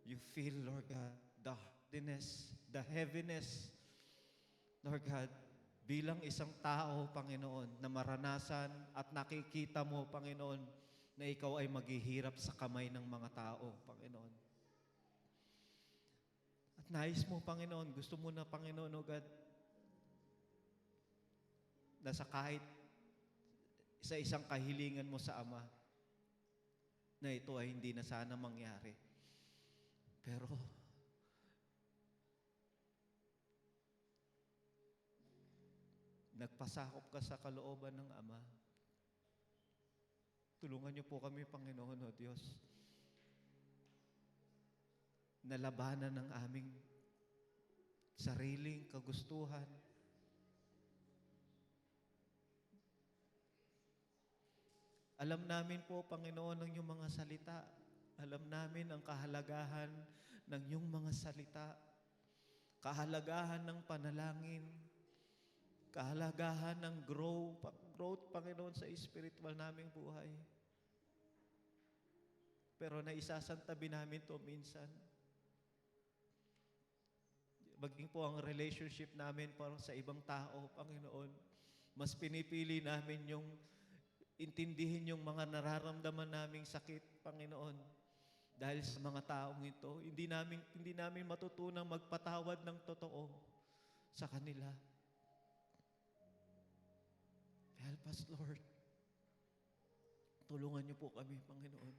You feel, Lord God, the hardness, the heaviness, Lord God, bilang isang tao, Panginoon, na maranasan at nakikita mo, Panginoon, na ikaw ay maghihirap sa kamay ng mga tao, Panginoon. At nais mo, Panginoon, gusto mo na, Panginoon, O God, na sa kahit sa isang kahilingan mo sa Ama, na ito ay hindi na sana mangyari. Pero, nagpasakop ka sa kalooban ng Ama. Tulungan niyo po kami, Panginoon, O Diyos, na labanan ng aming sariling kagustuhan. Alam namin po, Panginoon, ang iyong mga salita. Alam namin ang kahalagahan ng iyong mga salita. Kahalagahan ng panalangin. Kahalagahan ng growth, Panginoon, sa spiritual naming buhay. Pero naisasantabi namin to minsan. Maging po ang relationship namin parang sa ibang tao, Panginoon. Mas pinipili namin yung intindihin yung mga nararamdaman naming sakit, Panginoon. Dahil sa mga taong ito, hindi namin matutunang magpatawad ng totoo sa kanila. Help us, Lord. Tulungan niyo po kami, Panginoon.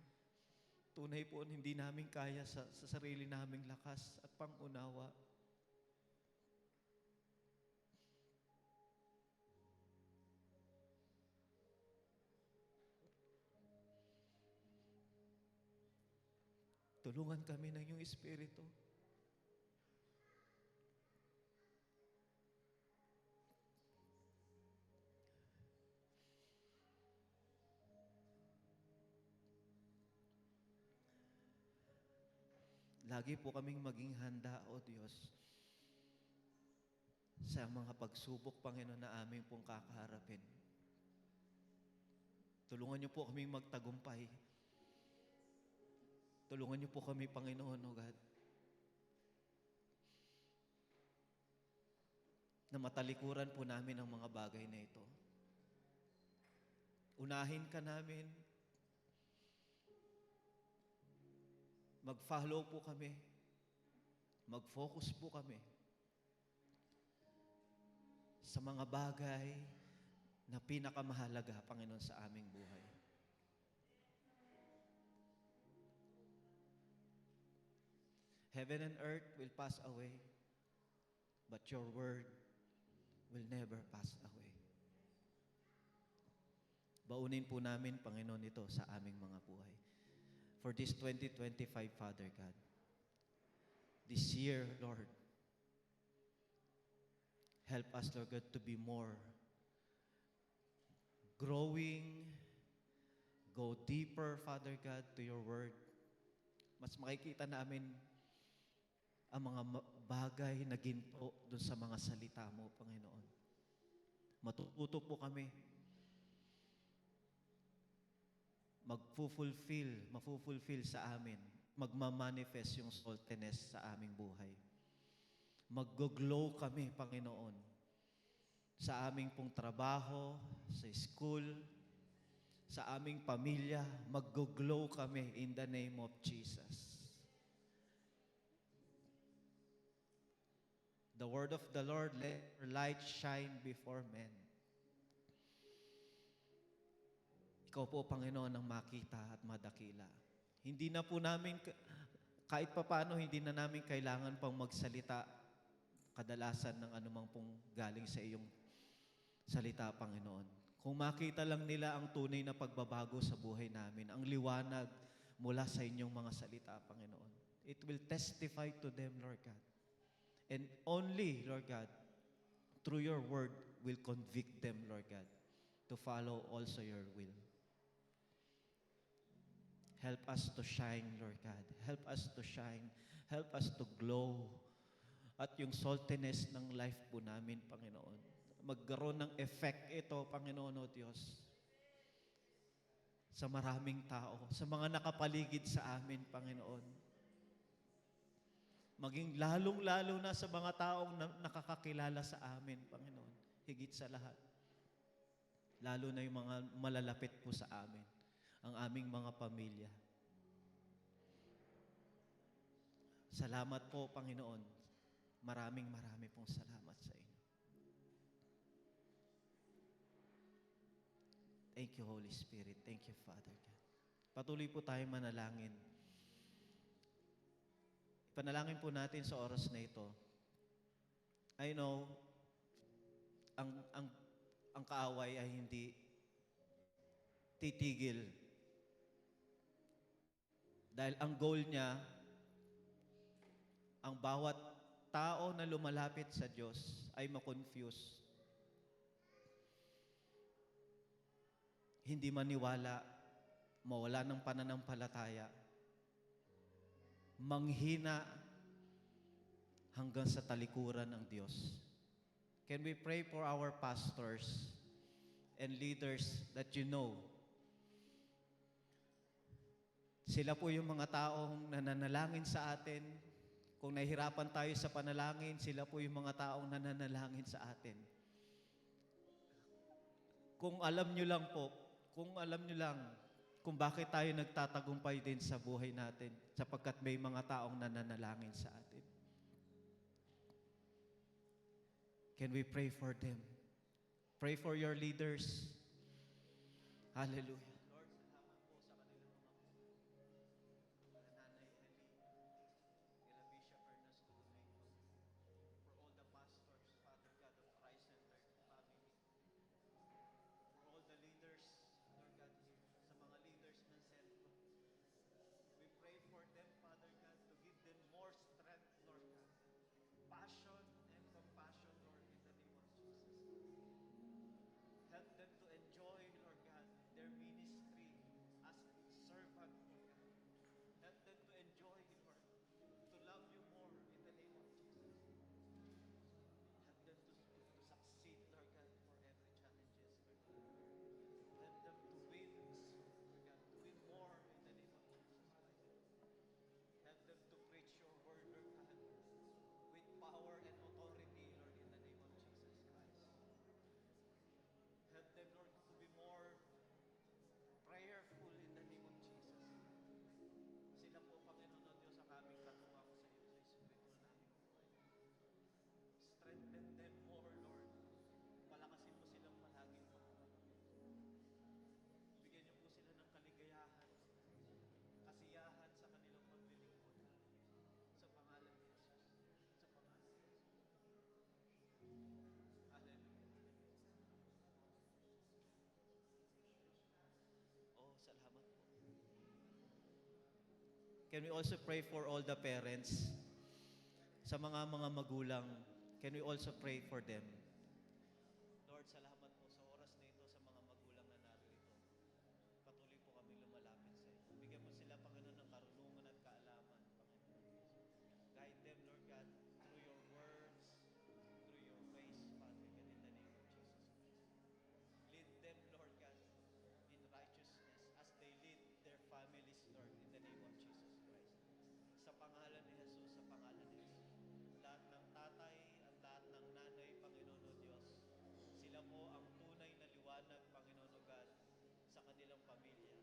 Tunay po, hindi namin kaya sa sarili naming lakas at pangunawa. Tulungan kami ng iyong Espiritu. Lagi po kaming maging handa, O Diyos, sa mga pagsubok, Panginoon, na aming pong kakaharapin. Tulungan niyo po kaming magtagumpay. Tulungan niyo po kami, Panginoon, O God, na matalikuran po namin ang mga bagay na ito. Unahin ka namin. Mag-follow po kami. Mag-focus po kami sa mga bagay na pinakamahalaga, Panginoon, sa aming buhay. Heaven and earth will pass away, but your word will never pass away. Baunin po namin, Panginoon, ito sa aming mga buhay. For this 2025, Father God, this year, Lord, help us, Lord God, to be more growing, go deeper, Father God, to your word. Mas makikita namin ang mga bagay na ginto doon sa mga salita mo, Panginoon. Matututo po kami. Mafulfill sa amin. Magmamanifest yung saltiness sa aming buhay. Mag-glow kami, Panginoon, sa aming pong trabaho, sa school, sa aming pamilya. Mag-glow kami in the name of Jesus. The word of the Lord, let your light shine before men. Ikaw po, Panginoon, ang makita at madakila. Hindi na po namin, kahit papano, hindi na namin kailangan pang magsalita kadalasan ng anumang pong galing sa iyong salita, Panginoon. Kung makita lang nila ang tunay na pagbabago sa buhay namin, ang liwanag mula sa inyong mga salita, Panginoon, it will testify to them, Lord God. And only, Lord God, through your word will convict them, Lord God, to follow also your will. Help us to shine, Lord God. Help us to shine. Help us to glow. At yung saltiness ng life po namin, Panginoon, magkaroon ng effect ito, Panginoon, O Diyos, sa maraming tao, sa mga nakapaligid sa amin, Panginoon. Maging lalong-lalo na sa mga taong nakakakilala sa amin, Panginoon. Higit sa lahat. Lalo na yung mga malalapit po sa amin, ang aming mga pamilya. Salamat po, Panginoon. Maraming pong salamat sa inyo. Thank you, Holy Spirit. Thank you, Father God. Patuloy po tayo manalangin. Panalangin po natin sa oras na ito. I know, ang kaaway ay hindi titigil. Dahil ang goal niya, ang bawat tao na lumalapit sa Diyos ay makonfuse. Hindi maniwala, mawala ng pananampalataya, manghina hanggang sa talikuran ng Diyos. Can we pray for our pastors and leaders that you know? Sila po yung mga taong nananalangin sa atin. Kung nahihirapan tayo sa panalangin, sila po yung mga taong nananalangin sa atin. Kung alam nyo lang po, kung bakit tayo nagtatagumpay din sa buhay natin, sapagkat may mga taong nananalangin sa atin. Can we pray for them? Pray for your leaders. Hallelujah. Lord, salamat po sa kanilang mga kila Nanay Eli, kila Bishop Ernesto Donato, for all the pastors, Father God of Christ Centered Family, for all the leaders, Lord God, here, sa mga leaders ng sentro. We pray for them, Father God, to give them more strength, Lord God, passion and compassion, Lord, in the name of Jesus. Help them to enjoy, Lord God, their ministry as servant, Lord God. Help them to enjoy, Lord, to love you more in the name of Jesus. Help them to succeed, Lord God, for every challenges, Lord God. Help them to win, Lord God, to win more in the name of Jesus Christ. Help them to preach your word, Lord God, with power and authority, Lord, in the name of Jesus Christ. Help them, Lord, to be more prayerful in the name of Jesus. Sila po, Panginoon o Diyos, ang aming katuwang sa iyo sa espiritu namin buhay. Strengthen them more, Lord. Palakasin mo silang palagi, Panginoon. Bigyan niyo po sila ng kaligayahan, kasiyahan sa kanilang paglilingkod. Sa pangalan ni Jesus. Sa pangalan ni Jesus. Hallelujah. Oh, salamat po. Can we also pray for all the parents? Sa mga magulang, can we also pray for them? Lord, salamat po sa oras na ito sa mga magulang na narito. Patuloy po kami lumalapit sa iyo. Bigyan mo sila, Panginoon, ng karunungan at kaalaman, Panginoon. Guide them, Lord God, through your words, through your ways, Father God, in the name of Jesus Christ. Lead them, Lord God, in righteousness as they lead their families, Lord, in the name of Jesus Christ. Sa pangalan ni Jesus, sa pangalan ni Jesus. Lahat ng tatay at lahat ng nanay, Panginoon o Diyos, sila po ang tunay na liwanag, Panginoon o God, sa kanilang pamilya.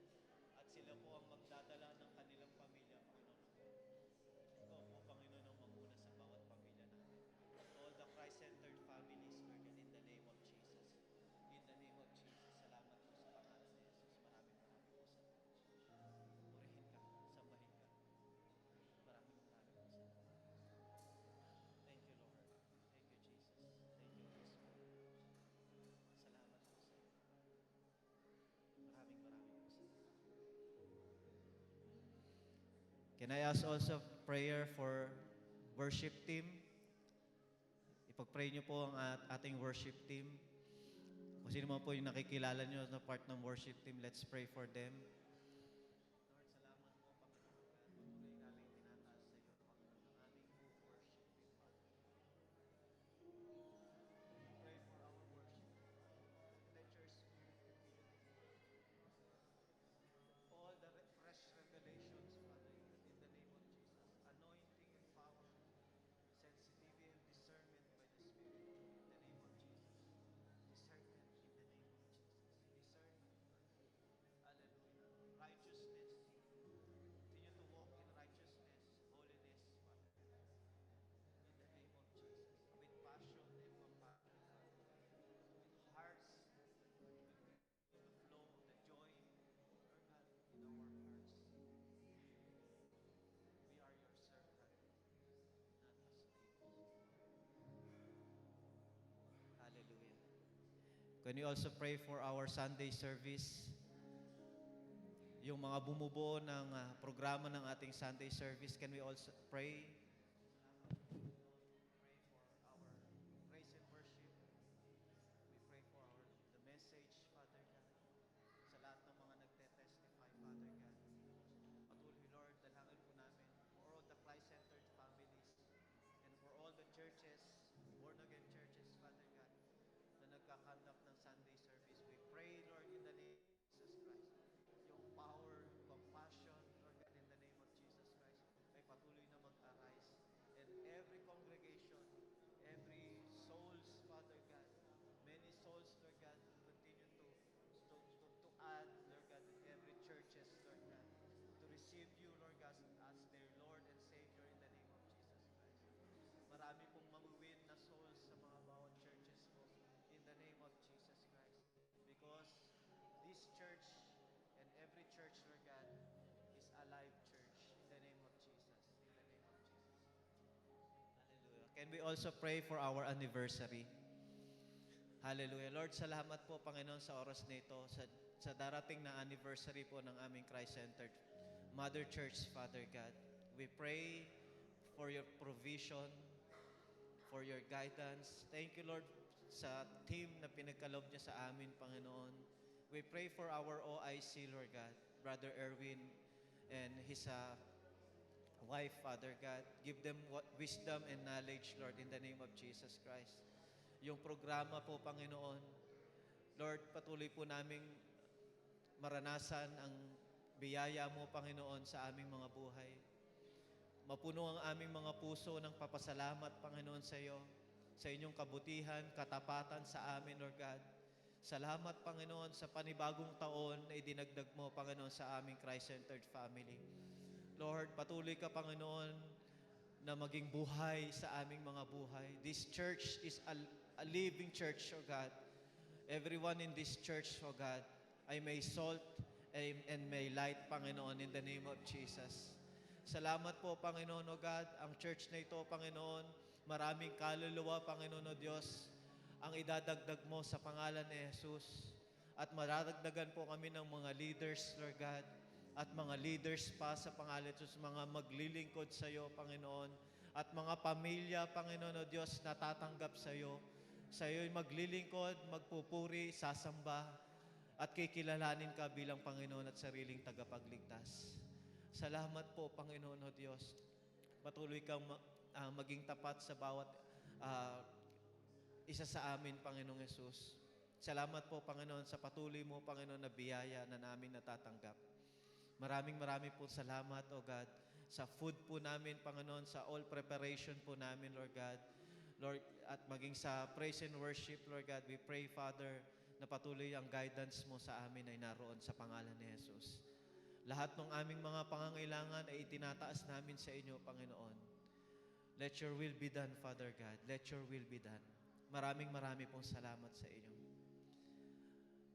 At sila po ang magdadala ng kanilang pamilya, Panginoon o God. Ikaw po, Panginoon, ang mamuna sa bawat pamilya natin. To all the Christ-centered families, Lord God, in the name of Jesus. In the name of Jesus, salamat po sa pangalan ni Jesus. Maraming po salamat. Purihin ka, sambahin ka. Maraming po salamat. Thank you, Lord. Thank you, Jesus. Thank you, Holy Spirit. Salamat po sa iyo. Maraming po salamat. Can I ask also prayer for worship team? Ipag-pray niyo po ang ating worship team. Kung sino man po yung nakikilala niyo na part ng worship team, let's pray for them. Lord, salamat po, Panginoon. Patuloy namin tinataas sa iyo, Panginoon, ang aming worship team, Father. Pray for our worship. Let your spirit reveal. Can we also pray for our Sunday service? Yung mga bumubuo ng programa ng ating Sunday service, can we also pray? Pray for our praise and worship. We pray for the message, Father God. Sa lahat ng mga nagte-testify, Father God. Patuloy, Lord, dalangin po namin for all the Christ-centered families and for all the churches, born-again churches, Father God, na nagkakandak ng Sunday service. We pray, Lord, in the name of Jesus Christ. Yung power, compassion, Lord God, in the name of Jesus Christ, ay patuloy na mag-arise. And every congregation, every souls, Father God, many souls, Lord God, continue to add, Lord God, in every churches, Lord God, to receive you, Lord God, as their Lord and Savior in the name of Jesus Christ. Marami pong mamuwin na souls sa mga bawat churches po in the name of Jesus Christ. Because this church and every church, Lord God, is a live church in the name of Jesus. In the name of Jesus. Hallelujah. Can we also pray for our anniversary? Hallelujah. Lord, salamat po, Panginoon, sa oras na ito, sa darating na anniversary po ng aming Christ-centered Mother Church, Father God. We pray for your provision, for your guidance. Thank you, Lord, sa team na pinagkalob niya sa amin, Panginoon. We pray for our OIC, Lord God, Brother Erwin and his wife, Father God. Give them wisdom and knowledge, Lord, in the name of Jesus Christ. Yung programa po, Panginoon, Lord, patuloy po naming maranasan ang biyaya mo, Panginoon, sa aming mga buhay. Mapuno ang aming mga puso ng papasalamat, Panginoon, sa iyo, sa inyong kabutihan, katapatan sa amin, Lord God. Salamat, Panginoon, sa panibagong taon na idinagdag mo, Panginoon, sa aming Christ-centered family. Lord, patuloy ka, Panginoon, na maging buhay sa aming mga buhay. This church is a living church, O God. Everyone in this church, O God, ay may salt and may light, Panginoon, in the name of Jesus. Salamat po, Panginoon, O God. Ang church na ito, Panginoon, maraming kaluluwa, Panginoon, O Diyos, ang idadagdag mo sa pangalan ni Jesus. At maradagdagan po kami ng mga leaders, Lord God, at mga leaders pa sa pangalan ni Jesus, mga maglilingkod sa iyo, Panginoon, at mga pamilya, Panginoon, O Diyos, natatanggap sa iyo. Sa iyo'y maglilingkod, magpupuri, sasamba, at kikilalanin ka bilang Panginoon at sariling tagapagligtas. Salamat po, Panginoon, O Diyos. Patuloy kang maging tapat sa bawat isa sa amin, Panginoong Yesus. Salamat po, Panginoon, sa patuloy mo, Panginoon, na biyaya na namin natatanggap. Maraming po salamat, O God, sa food po namin, Panginoon, sa all preparation po namin, Lord God. Lord, at maging sa praise and worship, Lord God, we pray, Father, na patuloy ang guidance mo sa amin ay naroon sa pangalan ni Jesus. Lahat ng aming mga pangangailangan ay itinataas namin sa inyo, Panginoon. Let your will be done, Father God. Let your will be done. Maraming pong salamat sa inyo.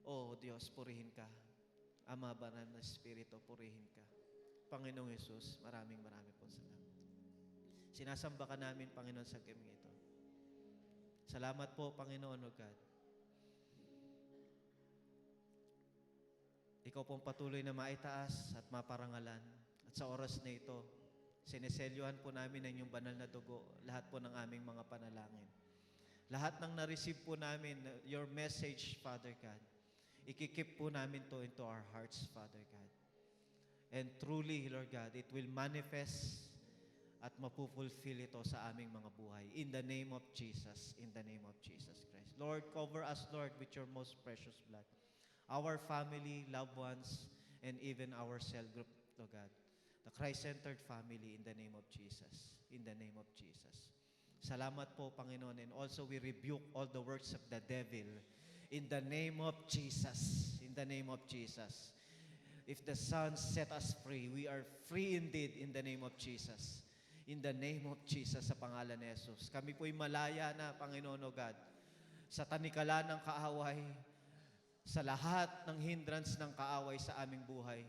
Oh, Diyos, purihin ka. Ama, Banal na Espiritu, purihin ka. Panginoong Jesus, maraming pong salamat. Sinasamba ka namin, Panginoon, sa gaming ito. Salamat po, Panginoon, O God. Ikaw pong patuloy na maitaas at maparangalan. At sa oras na ito, sineselyuhan po namin ang inyong banal na dugo, lahat po ng aming mga panalangin. Lahat ng na-receive po namin, your message, Father God, ikikip po namin to into our hearts, Father God. And truly, Lord God, it will manifest at mapufulfill ito sa aming mga buhay. In the name of Jesus. In the name of Jesus Christ. Lord, cover us, Lord, with your most precious blood. Our family, loved ones, and even our cell group, Lord God. The Christ-centered family in the name of Jesus. In the name of Jesus. Salamat po, Panginoon. And also we rebuke all the works of the devil. In the name of Jesus. In the name of Jesus. If the Son set us free, we are free indeed in the name of Jesus. In the name of Jesus, sa pangalan ni Jesus. Kami po'y malaya na, Panginoon, O God, sa tanikala ng kaaway, sa lahat ng hindrance ng kaaway sa aming buhay,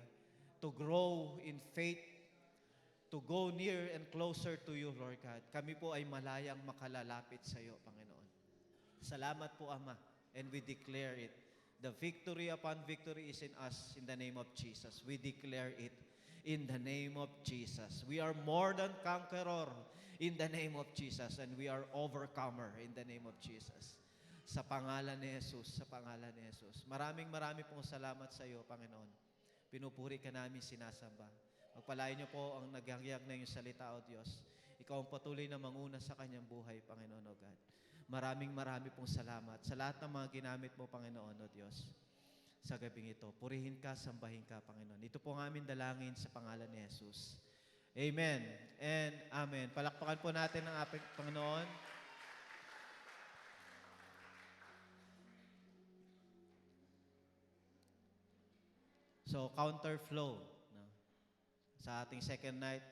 to grow in faith, to go near and closer to you, Lord God. Kami po ay malayang makalalapit sa iyo, Panginoon. Salamat po, Ama. and we declare it. The victory upon victory is in us in the name of Jesus. We declare it in the name of Jesus. We are more than conqueror in the name of Jesus, and we are overcomer in the name of Jesus. Sa pangalan ni Jesus, sa pangalan ni Jesus. Maraming pong salamat sa iyo, Panginoon. Pinupuri ka namin, sinasamba. Pagpalain niyo po ang naghahyag na iyong salita, O Diyos. Ikaw ang patuloy na manguna sa kanyang buhay, Panginoon, O God. Maraming pong salamat sa lahat ng mga ginamit mo, Panginoon, O Diyos. Sa gabing ito, purihin ka, sambahin ka, Panginoon. Ito po ang aming dalangin sa pangalan ni Jesus. Amen and Amen. Palakpakan po natin ang ating Panginoon. So, counter flow. No? Sa ating second night,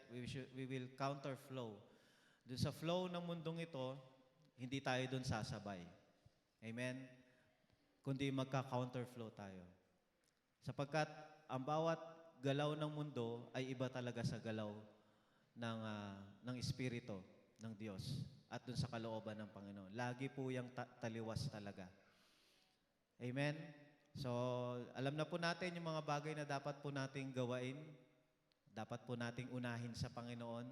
we will counter flow. Doon sa flow ng mundong ito, hindi tayo doon sasabay. Amen? Kundi magka-counter flow tayo. Sapagkat ang bawat galaw ng mundo ay iba talaga sa galaw ng Espiritu ng Diyos at doon sa kalooban ng Panginoon. Lagi po yung taliwas talaga. Amen? So, alam na po natin yung mga bagay na dapat po nating gawain. Dapat po nating unahin sa Panginoon.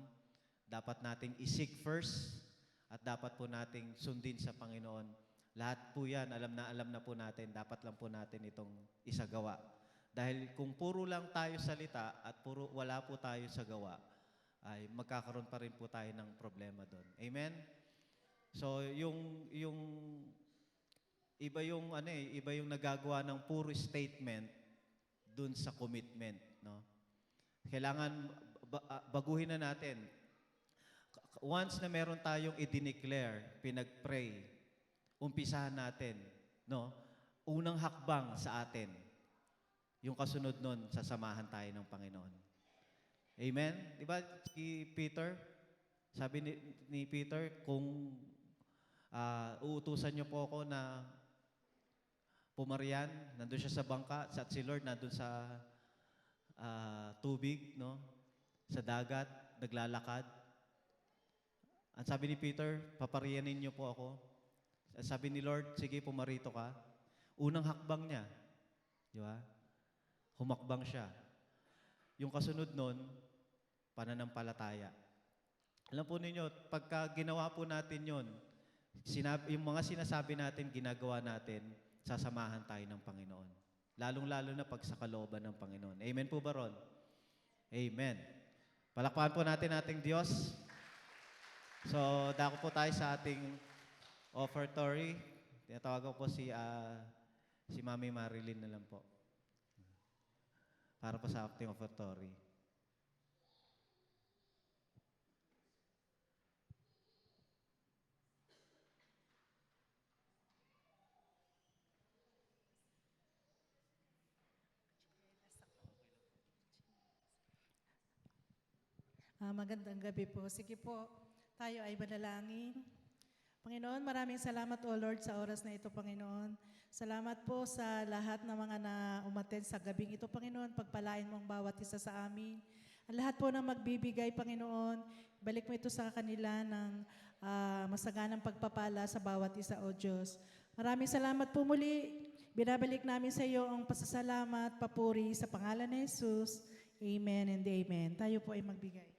Dapat nating i-seek first. At dapat po nating sundin sa Panginoon. Lahat po yan, alam na po natin. Dapat lang po natin itong isagawa. Dahil kung puro lang tayo salita at wala po tayo sa gawa, ay magkakaroon pa rin po tayo ng problema doon. Amen? So, iba yung nagagawa ng puro statement dun sa commitment, no? Kailangan baguhin na natin. Once na meron tayong i-declare, pinag-pray, umpisahan natin, no? Unang hakbang sa atin. Yung kasunod nun, sasamahan tayo ng Panginoon. Amen? Di ba si Peter? Sabi ni Peter, kung uutusan niyo po ako na pumarian, nandun siya sa bangka, at si Lord nandun sa tubig, no? Sa dagat, naglalakad. Ang sabi ni Peter, paparianin niyo po ako. Sabi ni Lord, sige, pumarito ka. Unang hakbang niya, di ba? Humakbang siya. Yung kasunod nun, pananampalataya. Alam po ninyo, pagka ginawa po natin yun, yung mga sinasabi natin, ginagawa natin, sasamahan tayo ng Panginoon. Lalong-lalo na pag sa kalooban ng Panginoon. Amen po ba ron? Amen. Palakpakan po natin ating Diyos. So, dako po tayo sa ating offertory. Tinatawagan ko po si Mami Marilyn na lang po. Para po sa ating offertory. Magandang gabi po. Sige po, tayo ay manalangin. Panginoon, maraming salamat o Lord sa oras na ito, Panginoon. Salamat po sa lahat ng mga umattend sa gabing ito, Panginoon. Pagpalain mo ang bawat isa sa amin. Ang lahat po na magbibigay, Panginoon, balik mo ito sa kanila ng masaganang pagpapala sa bawat isa, O Diyos. Maraming salamat po muli. Binabalik namin sa iyo ang pasasalamat, papuri sa pangalan ni Jesus. Amen and amen. Tayo po ay magbigay.